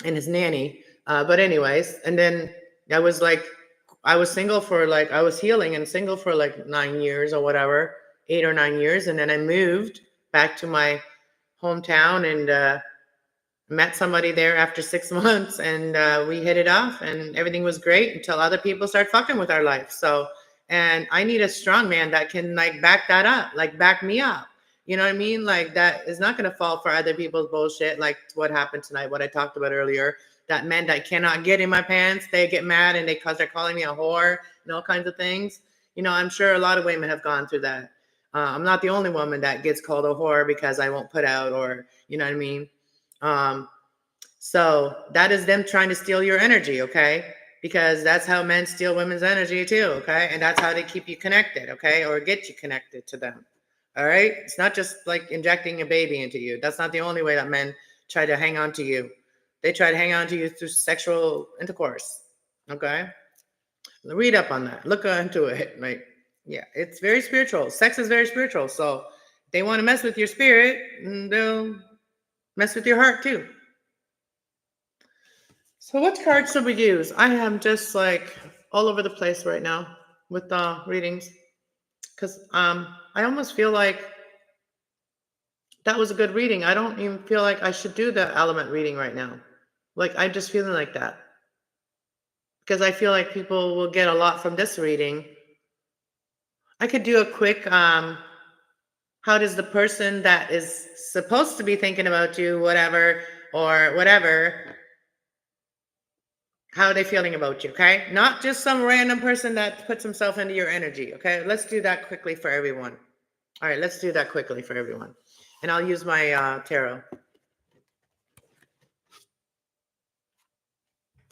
his nanny. But anyways, and then I was like, I was single for like, I was healing and single for like 9 years or whatever, 8 or 9 years. And then I moved back to my hometown and met somebody there after 6 months, and we hit it off, and everything was great until other people start fucking with our life. So, and I need a strong man that can like back that up, like back me up. You know what I mean? Like that is not going to fall for other people's bullshit. Like what happened tonight, what I talked about earlier, that men that cannot get in my pants, they get mad and they're calling me a whore and all kinds of things. I'm sure a lot of women have gone through that. I'm not the only woman that gets called a whore because I won't put out, or, you know what I mean? So that is them trying to steal your energy, okay? Because that's how men steal women's energy too, okay? And that's how they keep you connected, okay? Or get you connected to them, all right? It's not just like injecting a baby into you. That's not the only way that men try to hang on to you. They try to hang on to you through sexual intercourse, okay? Read up on that. Look into it, right? Yeah, it's very spiritual. Sex is very spiritual. So if they want to mess with your spirit, they'll mess with your heart too. So what cards should we use? I am just like all over the place right now with the readings, because I almost feel like that was a good reading. I don't even feel like I should do the element reading right now. Like I'm just feeling like that because I feel like people will get a lot from this reading. I could do a quick how does the person that is supposed to be thinking about you, whatever, or whatever, how are they feeling about you, okay? Not just some random person that puts himself into your energy, okay? Let's do that quickly for everyone. All right, let's do that quickly for everyone. And I'll use my tarot.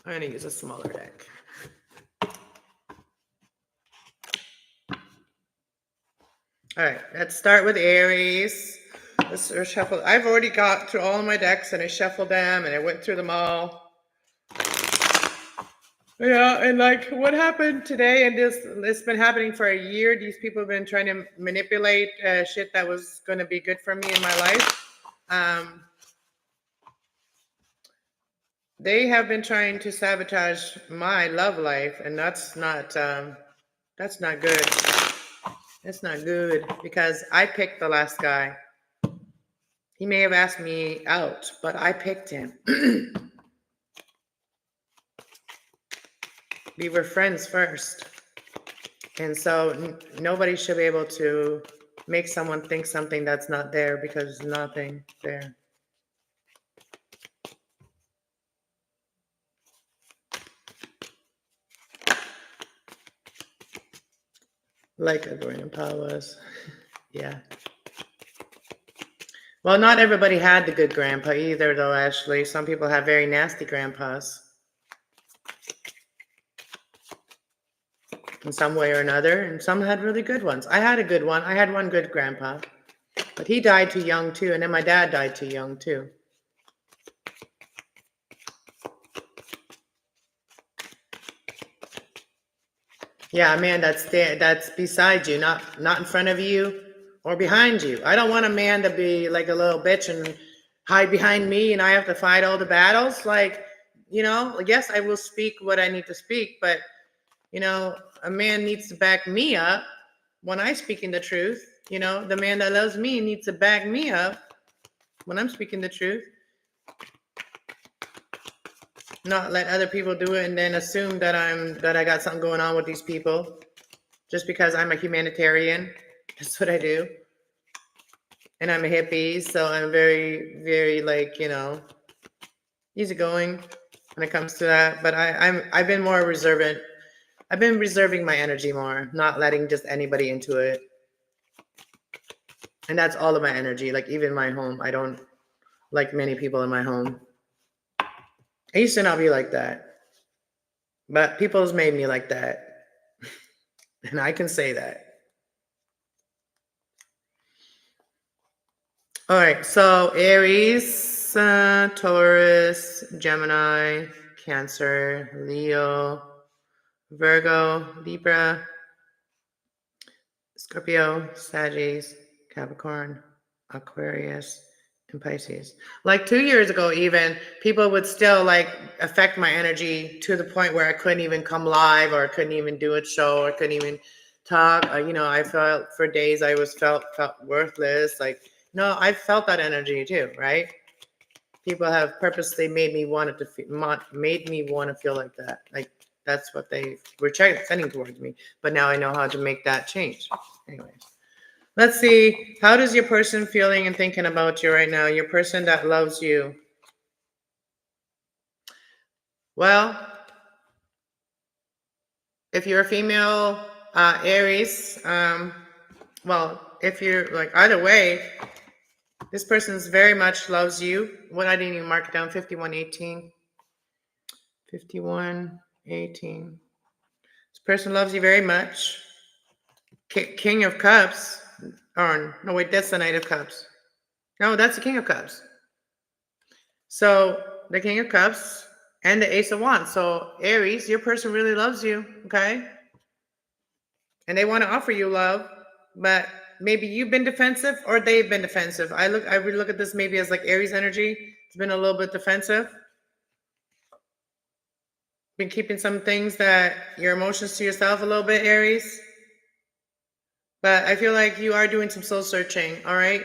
I'm going to use a smaller deck. All right, let's start with Aries. Let's shuffle. I've already got through all of my decks, and I shuffled them, and I went through them all. Yeah, and like what happened today, and it's been happening for a year. These people have been trying to manipulate shit that was going to be good for me in my life. They have been trying to sabotage my love life, and that's not good. That's not good because I picked the last guy. He may have asked me out, but I picked him. We were friends first. And so nobody should be able to make someone think something that's not there because there's nothing there. Like a grandpa was. Yeah. Well, not everybody had the good grandpa either, though, Ashley. Some people have very nasty grandpas. In some way or another, and some had really good ones. I had a good one. I had one good grandpa, but he died too young too, and then my dad died too young too. Yeah, a man that's beside you, not in front of you or behind you. I don't want a man to be like a little bitch and hide behind me and I have to fight all the battles. Like, yes, I will speak what I need to speak, but a man needs to back me up when I'm speaking the truth. The man that loves me needs to back me up when I'm speaking the truth. Not let other people do it and then assume that I got something going on with these people just because I'm a humanitarian. That's what I do. And I'm a hippie, so I'm very, very easygoing when it comes to that. But I've been more reservant. I've been reserving my energy more, not letting just anybody into it. And that's all of my energy. Like even my home, I don't like many people in my home. I used to not be like that, but people's made me like that, and I can say that. All right, so Aries, Taurus, Gemini, Cancer, Leo, Virgo, Libra, Scorpio, Sagittarius, Capricorn, Aquarius, and Pisces. Like 2 years ago, even people would still like affect my energy to the point where I couldn't even come live, or I couldn't even do a show, or couldn't even talk. I felt for days I was felt worthless. Like, no, I felt that energy too, right? People have purposely made me want to feel like that. Like that's what they were sending towards me. But now I know how to make that change. Anyways. Let's see. How does your person feeling and thinking about you right now? Your person that loves you. Well, if you're a female Aries, well, if you're like either way, this person's very much loves you. What I didn't even mark it down. 5118. 5118. This person loves you very much. King of Cups. Or no, wait, that's the Knight of Cups. No, that's the King of Cups. So the King of Cups and the Ace of Wands. So Aries, your person really loves you, okay? And they want to offer you love, but maybe you've been defensive or they've been defensive. I really look at this maybe as like Aries energy. It's been a little bit defensive. Been keeping some things that your emotions to yourself a little bit, Aries. But I feel like you are doing some soul searching, all right?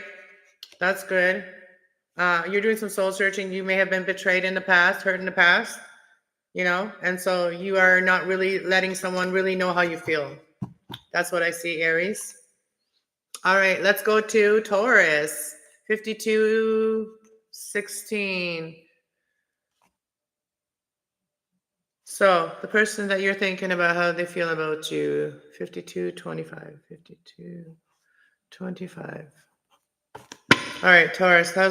That's good. You're doing some soul searching. You may have been betrayed in the past, hurt in the past, and so you are not really letting someone really know how you feel. That's what I see, Aries. All right, let's go to Taurus. 5216. So the person that you're thinking about, how they feel about you. 5225. 5225. All right, Taurus. How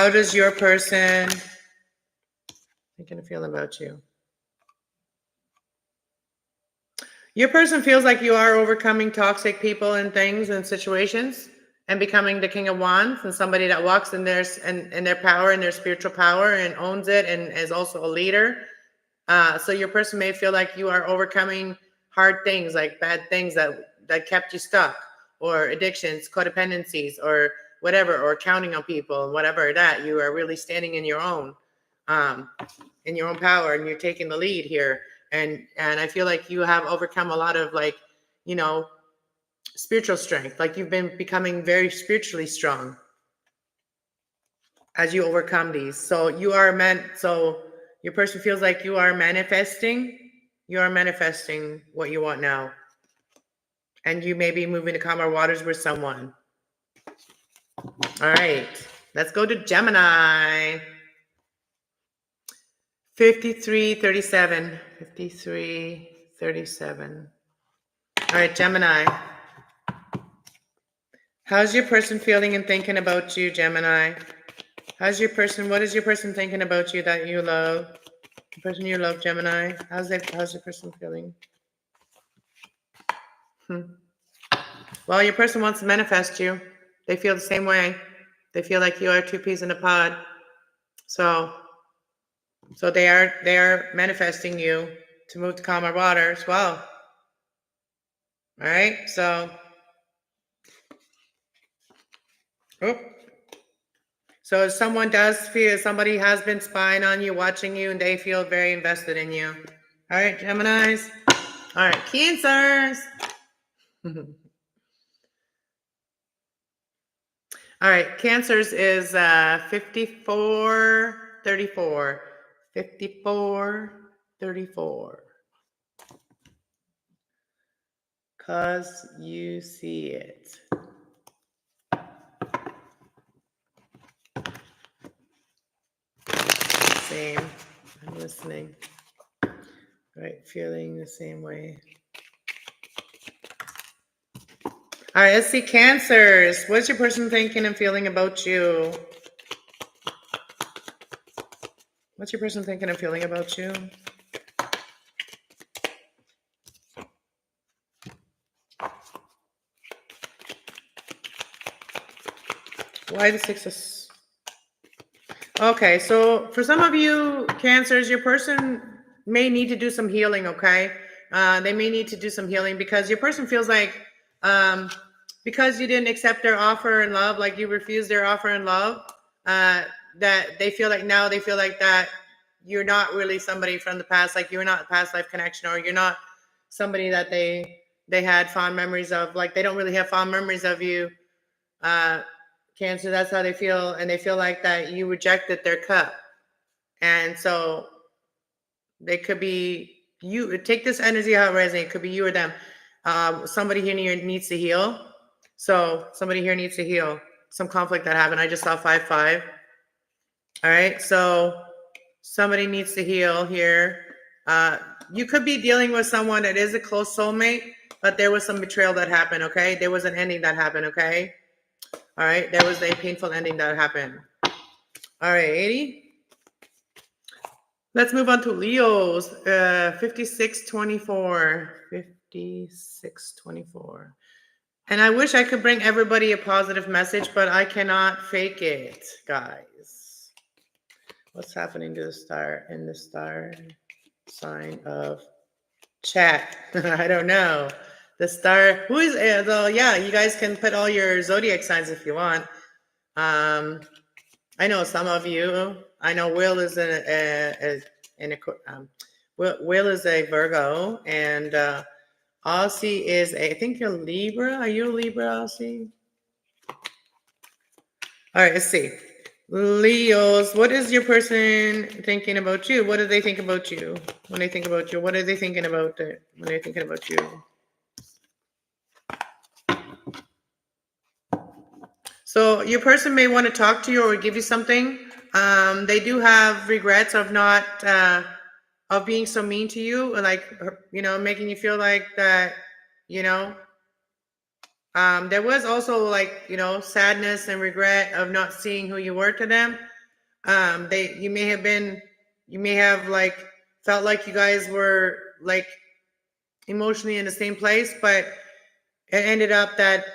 does your person thinking and feeling about you? Your person feels like you are overcoming toxic people and things and situations and becoming the King of Wands and somebody that walks in their power and their spiritual power and owns it and is also a leader. So your person may feel like you are overcoming hard things, like bad things that kept you stuck, or addictions, codependencies, or whatever, or counting on people, whatever that you are really standing in your own power, and you're taking the lead here. And I feel like you have overcome a lot of spiritual strength. Like you've been becoming very spiritually strong as you overcome these. So your person feels like you are manifesting. You are manifesting what you want now. And you may be moving to calmer waters with someone. All right. Let's go to Gemini. 5337. 5337. All right, Gemini. How's your person feeling and thinking about you, Gemini? What is your person thinking about you that you love? The person you love, Gemini. How's your person feeling? Well, your person wants to manifest you. They feel the same way. They feel like you are two peas in a pod. So they are manifesting you to move to calmer waters. Well, all right. So, if someone does feel somebody has been spying on you, watching you, and they feel very invested in you. All right, Geminis. All right, Cancers. All right, Cancers is 5434. 5434. Cause you see it. same. I'm listening. Right, feeling the same way. All right, let's see Cancers. What's your person thinking and feeling about you? What's your person thinking and feeling about you? Why the Six of... Okay, so for some of you Cancers, your person may need to do some healing, okay? They may need to do some healing because your person feels like because you didn't accept their offer in love, like you refused their offer in love, that they feel like now they feel like that you're not really somebody from the past, like you're not a past life connection, or you're not somebody that they had fond memories of, like they don't really have fond memories of you. Cancer, that's how they feel, and they feel like that you rejected their cup. And so they could be you. Take this energy how it resonates. It could be you or them. Somebody here needs to heal. So somebody here needs to heal some conflict that happened. I just saw 5-5. All right, so somebody needs to heal here. You could be dealing with someone that is a close soulmate, but there was some betrayal that happened. Okay, there was an ending that happened. Okay. All right, there was a painful ending that happened. All right, 80. Let's move on to Leos. 5624. 5624. And I wish I could bring everybody a positive message, but I cannot fake it, guys. What's happening to the star in the star sign of chat? I don't know. The star, who is, yeah, you guys can put all your zodiac signs if you want. I know some of you. I know Will is Will is a Virgo, and Aussie is I think you're Libra. Are you a Libra, Aussie? All right, let's see. Leos, what is your person thinking about you? What do they think about you when they think about you? What are they thinking about when they're thinking about you? So your person may want to talk to you or give you something. They do have regrets of not of being so mean to you, like making you feel like that. There was also like sadness and regret of not seeing who you were to them. You may have like felt like you guys were like emotionally in the same place, but it ended up that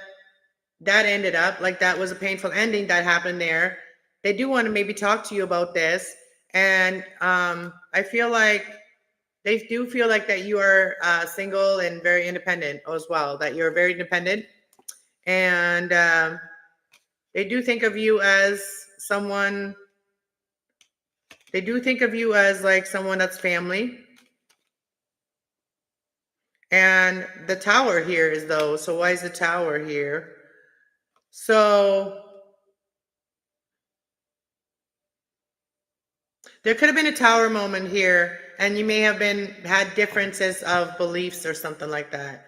was a painful ending that happened there. They do want to maybe talk to you about this, and I feel like they do feel like that you are single and very independent as well, that you're very independent, and they do think of you as someone. They do think of you as like someone that's family. And the tower here is though. So why is the tower here? So there could have been a tower moment here, and you may have had differences of beliefs or something like that.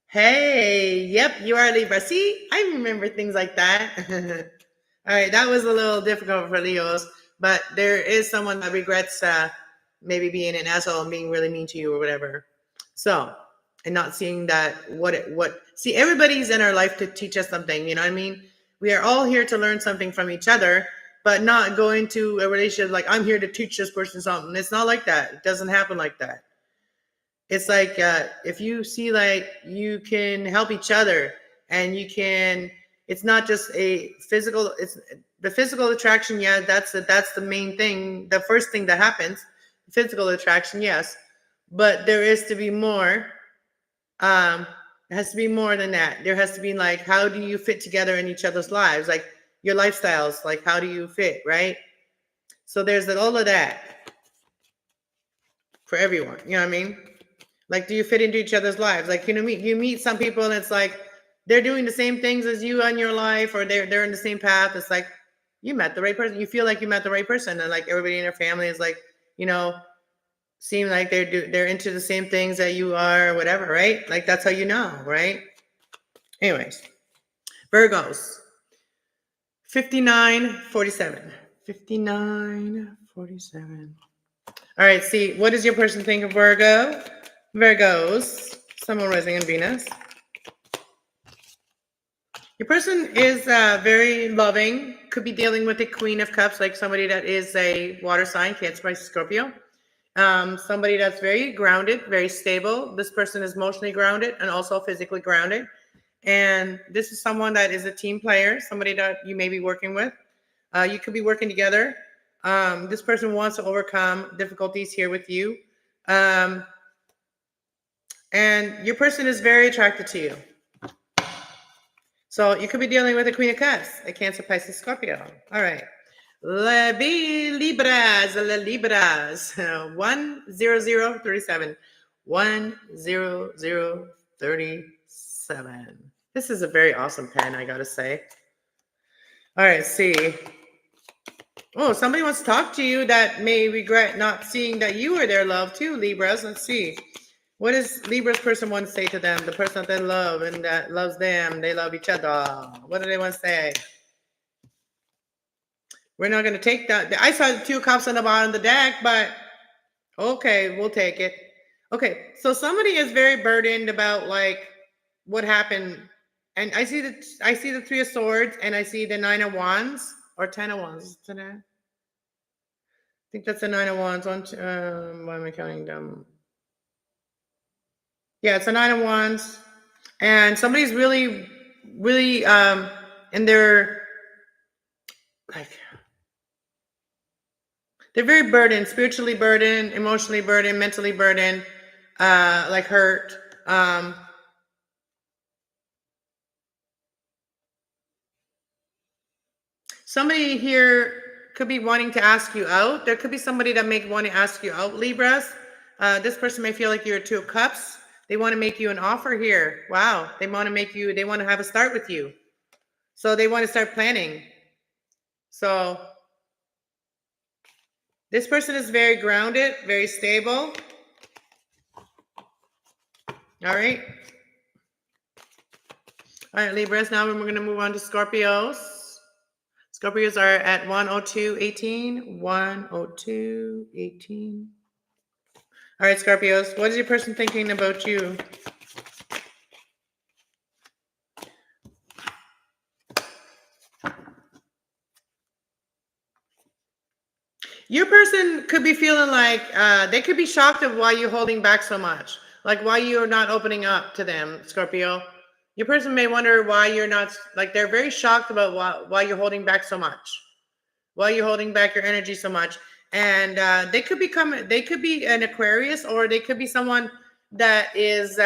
Hey, yep, you are Libra. See, I remember things like that. All right, that was a little difficult for Leos, but there is someone that regrets maybe being an asshole and being really mean to you or whatever. So, and not seeing that see, everybody's in our life to teach us something, you know what I mean? We are all here to learn something from each other, but not go into a relationship like, I'm here to teach this person something. It's not like that. It doesn't happen like that. It's like if you see like you can help each other, and you can, it's not just a physical, it's the physical attraction. Yeah, that's the main thing. The first thing that happens, physical attraction, yes. But there is to be more. It has to be more than that. There has to be like, how do you fit together in each other's lives? Like your lifestyles, like how do you fit, right? So there's all of that for everyone. You know what I mean? Like, do you fit into each other's lives? Like, you meet some people and it's like they're doing the same things as you in your life, or they're in the same path. It's like you met the right person. You feel like you met the right person, and like everybody in your family is like, seem like they're into the same things that you are, or whatever, right? Like that's how you know, right? Anyways, Virgos. 5947. 5947. 47. All right, see, what does your person think of Virgo? Virgos, Sun, Moon, Rising, and Venus. Your person is very loving. Could be dealing with the Queen of Cups, like somebody that is a water sign, Cancer, Pisces, Scorpio. Somebody that's very grounded, very stable. This person is emotionally grounded and also physically grounded. And this is someone that is a team player, somebody that you may be working with. You could be working together. This person wants to overcome difficulties here with you. And your person is very attracted to you. So you could be dealing with a Queen of Cups, a Cancer, Pisces, Scorpio. All right. Libras. 10037. 10037. This is a very awesome pen, I gotta say. All right, see. Oh, somebody wants to talk to you that may regret not seeing that you are their love too, Libras. Let's see. What does Libra's person want to say to them? The person that they love and that loves them, they love each other. What do they want to say? We're not going to take that. I saw the 2 cups on the bottom of the deck, but okay, we'll take it. Okay, so somebody is very burdened about like what happened. And I see the 3 of Swords and I see the 9 of Wands or 10 of Wands today. I think that's the 9 of Wands. Why am I counting them? Yeah, it's a 9 of Wands. And somebody's really, really and they're like they're very burdened, spiritually burdened, emotionally burdened, mentally burdened, like hurt. Somebody here could be wanting to ask you out. There could be somebody that may want to ask you out, Libras. This person may feel like you're a 2 of Cups. They want to make you an offer here. Wow. They want to have a start with you. So they want to start planning. So this person is very grounded, very stable. All right. All right, Libras. Now we're going to move on to Scorpios. Scorpios are at 102.18. 102.18. All right, Scorpios. What is your person thinking about you? Your person could be feeling like they could be shocked of why you're holding back so much. Like why you're not opening up to them, Scorpio. Your person may wonder why you're not, like they're very shocked about why you're holding back so much. Why you're holding back your energy so much. And they could be an Aquarius, or they could be someone that is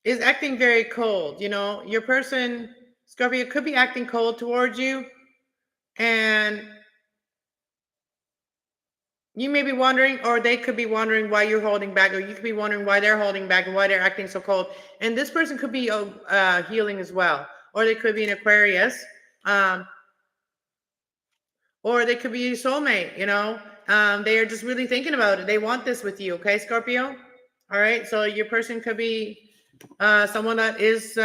acting very cold. You know, your person, Scorpio, could be acting cold towards you. And you may be wondering, or they could be wondering why you're holding back, or you could be wondering why they're holding back and why they're acting so cold. And this person could be healing as well, or they could be an Aquarius, or they could be your soulmate. You know, they are just really thinking about it. They want this with you, okay, Scorpio? All right, so your person could be someone that is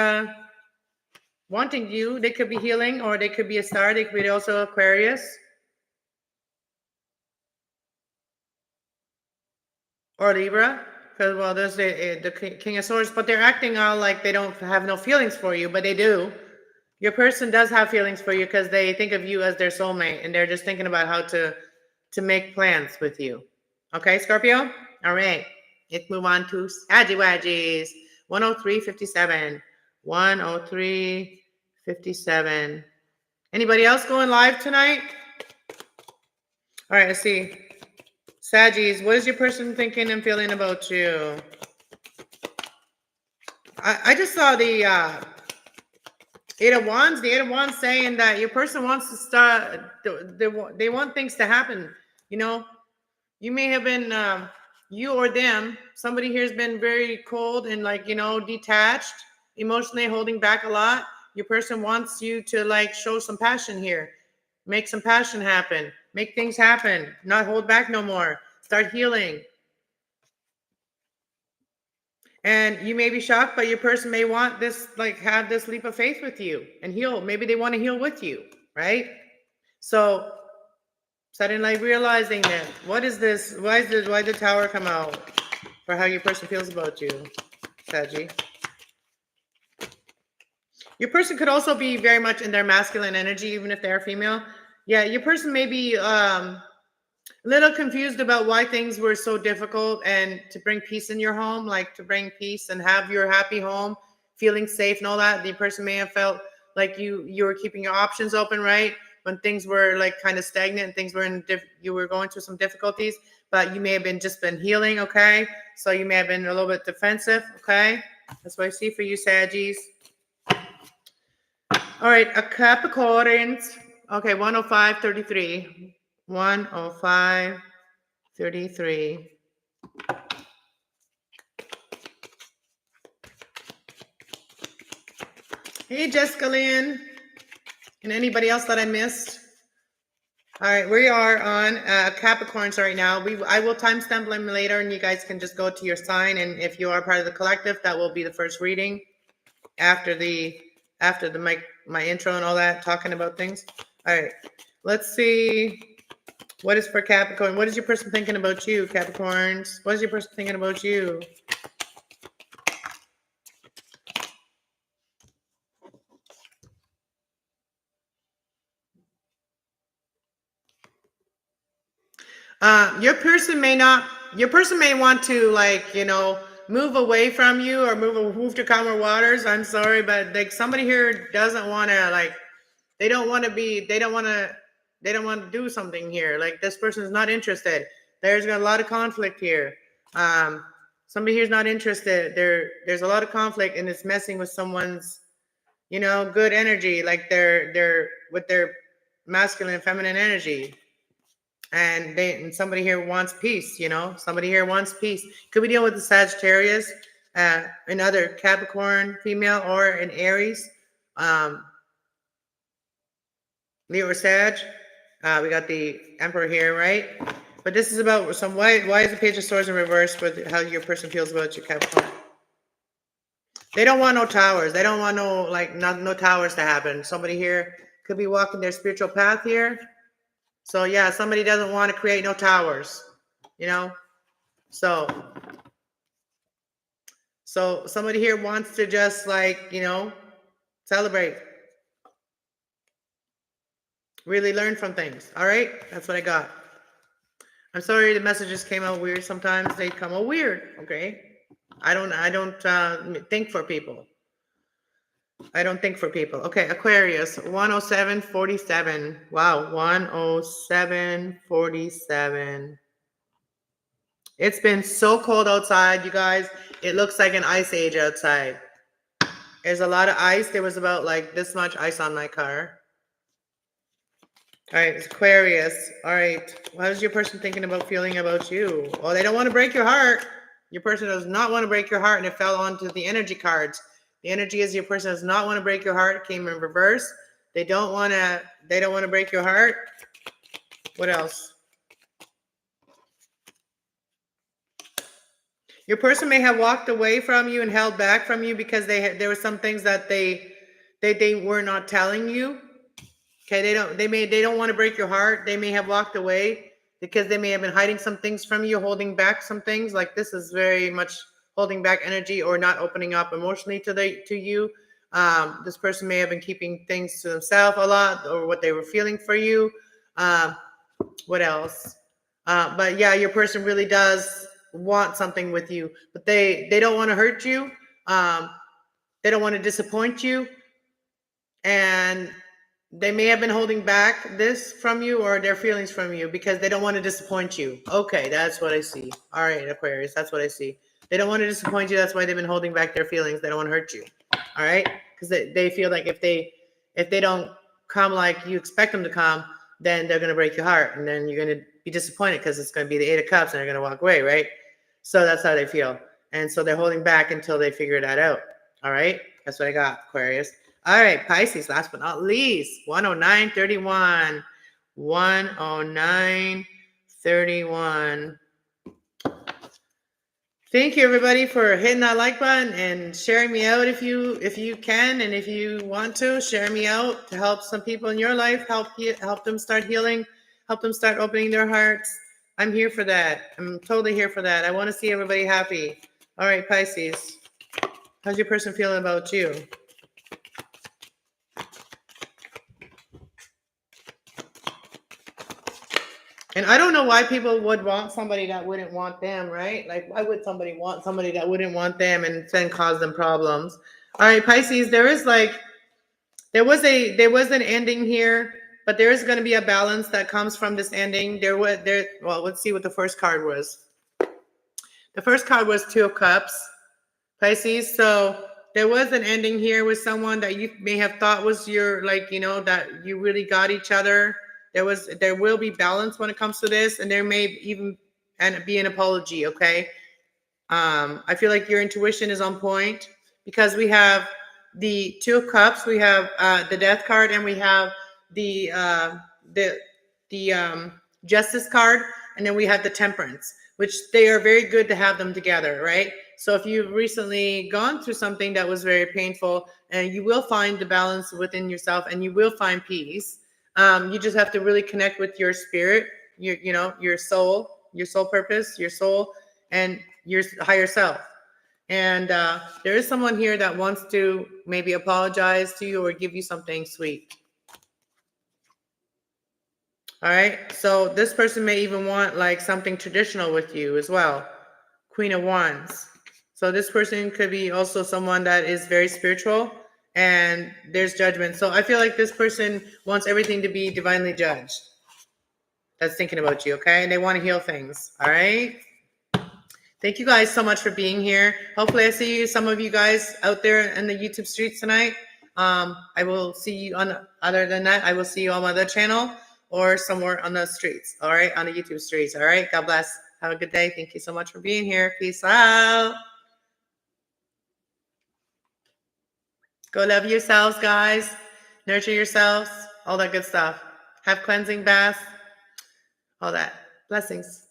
wanting you. They could be healing, or they could be a star. They could be also Aquarius. Or Libra, because well, there's the King of Swords, but they're acting all like they don't have no feelings for you, but they do. Your person does have feelings for you because they think of you as their soulmate, and they're just thinking about how to make plans with you. Okay, Scorpio? All right. Let's move on to Saggy 103.57. 103.57. Anybody else going live tonight? All right, let's see. Saggies, what is your person thinking and feeling about you? I just saw the 8 of Wands. The 8 of Wands saying that your person wants to start. They want things to happen. You know, you may have been you or them. Somebody here has been very cold and detached, emotionally holding back a lot. Your person wants you to show some passion here, make some passion happen. Make things happen. Not hold back no more. Start healing. And you may be shocked, but your person may want this, have this leap of faith with you and heal. Maybe they want to heal with you, right? So Suddenly realizing that, what is this? Why did the tower come out? For how your person feels about you, Saji. Your person could also be very much in their masculine energy, even if they're female. Yeah, your person may be a little confused about why things were so difficult and to bring peace in your home, like to bring peace and have your happy home, feeling safe and all that. The person may have felt like you were keeping your options open, right? When things were like kind of stagnant, things were you were going through some difficulties, but you may have been healing, okay? So you may have been a little bit defensive, okay? That's what I see for you, Saggies. All right, a Capricorns. Okay, 105.33. 105.33. Hey, Jessica Lynn. And anybody else that I missed? All right, we are on Capricorns right now. I will timestamp them later, and you guys can just go to your sign. And if you are part of the collective, that will be the first reading after my intro and all that, talking about things. All right, let's see. What is for Capricorn? What is your person thinking about you, Capricorns? What is your person thinking about you? Your person may want to, like, move away from you or move to calmer waters. I'm sorry, but like somebody here doesn't want to, like, they don't want to do something here. Like, this person is not interested. There's a lot of conflict here. Somebody here is not interested. There's a lot of conflict, and it's messing with someone's, good energy, like they're with their masculine and feminine energy. And somebody here wants peace, somebody here wants peace. Could we deal with the Sagittarius, another Capricorn female, or an Aries, Leo or Sag? We got the Emperor here, right? But this is about why is the Page of Swords in reverse with how your person feels about your Capricorn? They don't want no towers. They don't want no towers to happen. Somebody here could be walking their spiritual path here. So yeah, somebody doesn't want to create no towers, So somebody here wants to just celebrate. Really learn from things. All right? That's what I got. I'm sorry the messages came out weird. Sometimes they come out weird, okay? I don't think for people. I don't think for people. Okay, Aquarius, 107.47. Wow, 107.47. It's been so cold outside, you guys. It looks like an ice age outside. There's a lot of ice. There was about like this much ice on my car. All right, Aquarius. All right, what is your person thinking about, feeling about you? Well, they don't want to break your heart. Your person does not want to break your heart, and it fell onto the energy cards. The energy is your person does not want to break your heart. It came in reverse. They don't want to break your heart. What else? Your person may have walked away from you and held back from you because there were some things that they were not telling you. Okay, they don't want to break your heart. They may have walked away because they may have been hiding some things from you, holding back some things. Like, this is very much holding back energy or not opening up emotionally to you. This person may have been keeping things to themselves a lot, or what they were feeling for you. What else? But yeah, your person really does want something with you, but they don't want to hurt you. They don't want to disappoint you, and they may have been holding back this from you or their feelings from you because they don't want to disappoint you. Okay, that's what I see. All right, Aquarius, that's what I see. They don't want to disappoint you. That's why they've been holding back their feelings. They don't want to hurt you. All right, because they feel like if they don't come like you expect them to come, then they're going to break your heart, and then you're going to be disappointed because it's going to be the 8 of Cups, and they're going to walk away, right? So that's how they feel, and so they're holding back until they figure that out. All right, that's what I got, Aquarius. All right, Pisces, last but not least, 109.31. 109.31. Thank you, everybody, for hitting that like button and sharing me out if you can, and if you want to share me out to help some people in your life, help them start healing, Help them start opening their hearts. I'm here for that. I'm totally here for that. I want to see everybody happy. All right, Pisces. How's your person feeling about you? And I don't know why people would want somebody that wouldn't want them, right? Like, why would somebody want somebody that wouldn't want them and then cause them problems? All right, Pisces, there was an ending here, but there is going to be a balance that comes from this ending. Well, let's see what the first card was. The first card was Two of Cups, Pisces. So there was an ending here with someone that you may have thought was your, like, that you really got each other. There will be balance when it comes to this, and there may even be an apology. Okay. I feel like your intuition is on point because we have the Two of Cups, we have the Death card, and we have the Justice card, and then we have the Temperance, which they are very good to have them together, right? So if you've recently gone through something that was very painful, and you will find the balance within yourself, and you will find peace. You just have to really connect with your spirit, your soul purpose, your soul, and your higher self. And there is someone here that wants to maybe apologize to you or give you something sweet. All right. So this person may even want like something traditional with you as well. Queen of Wands. So this person could be also someone that is very spiritual, and there's judgment. So I feel like this person wants everything to be divinely judged. That's thinking about you, okay? And they want to heal things. All right. Thank you guys so much for being here. Hopefully I see some of you guys out there in the YouTube streets tonight. I will see you other than that, I will see you on my other channel or somewhere on the streets. All right. On the YouTube streets. All right. God bless. Have a good day. Thank you so much for being here. Peace out. Go love yourselves, guys. Nurture yourselves. All that good stuff. Have cleansing baths. All that. Blessings.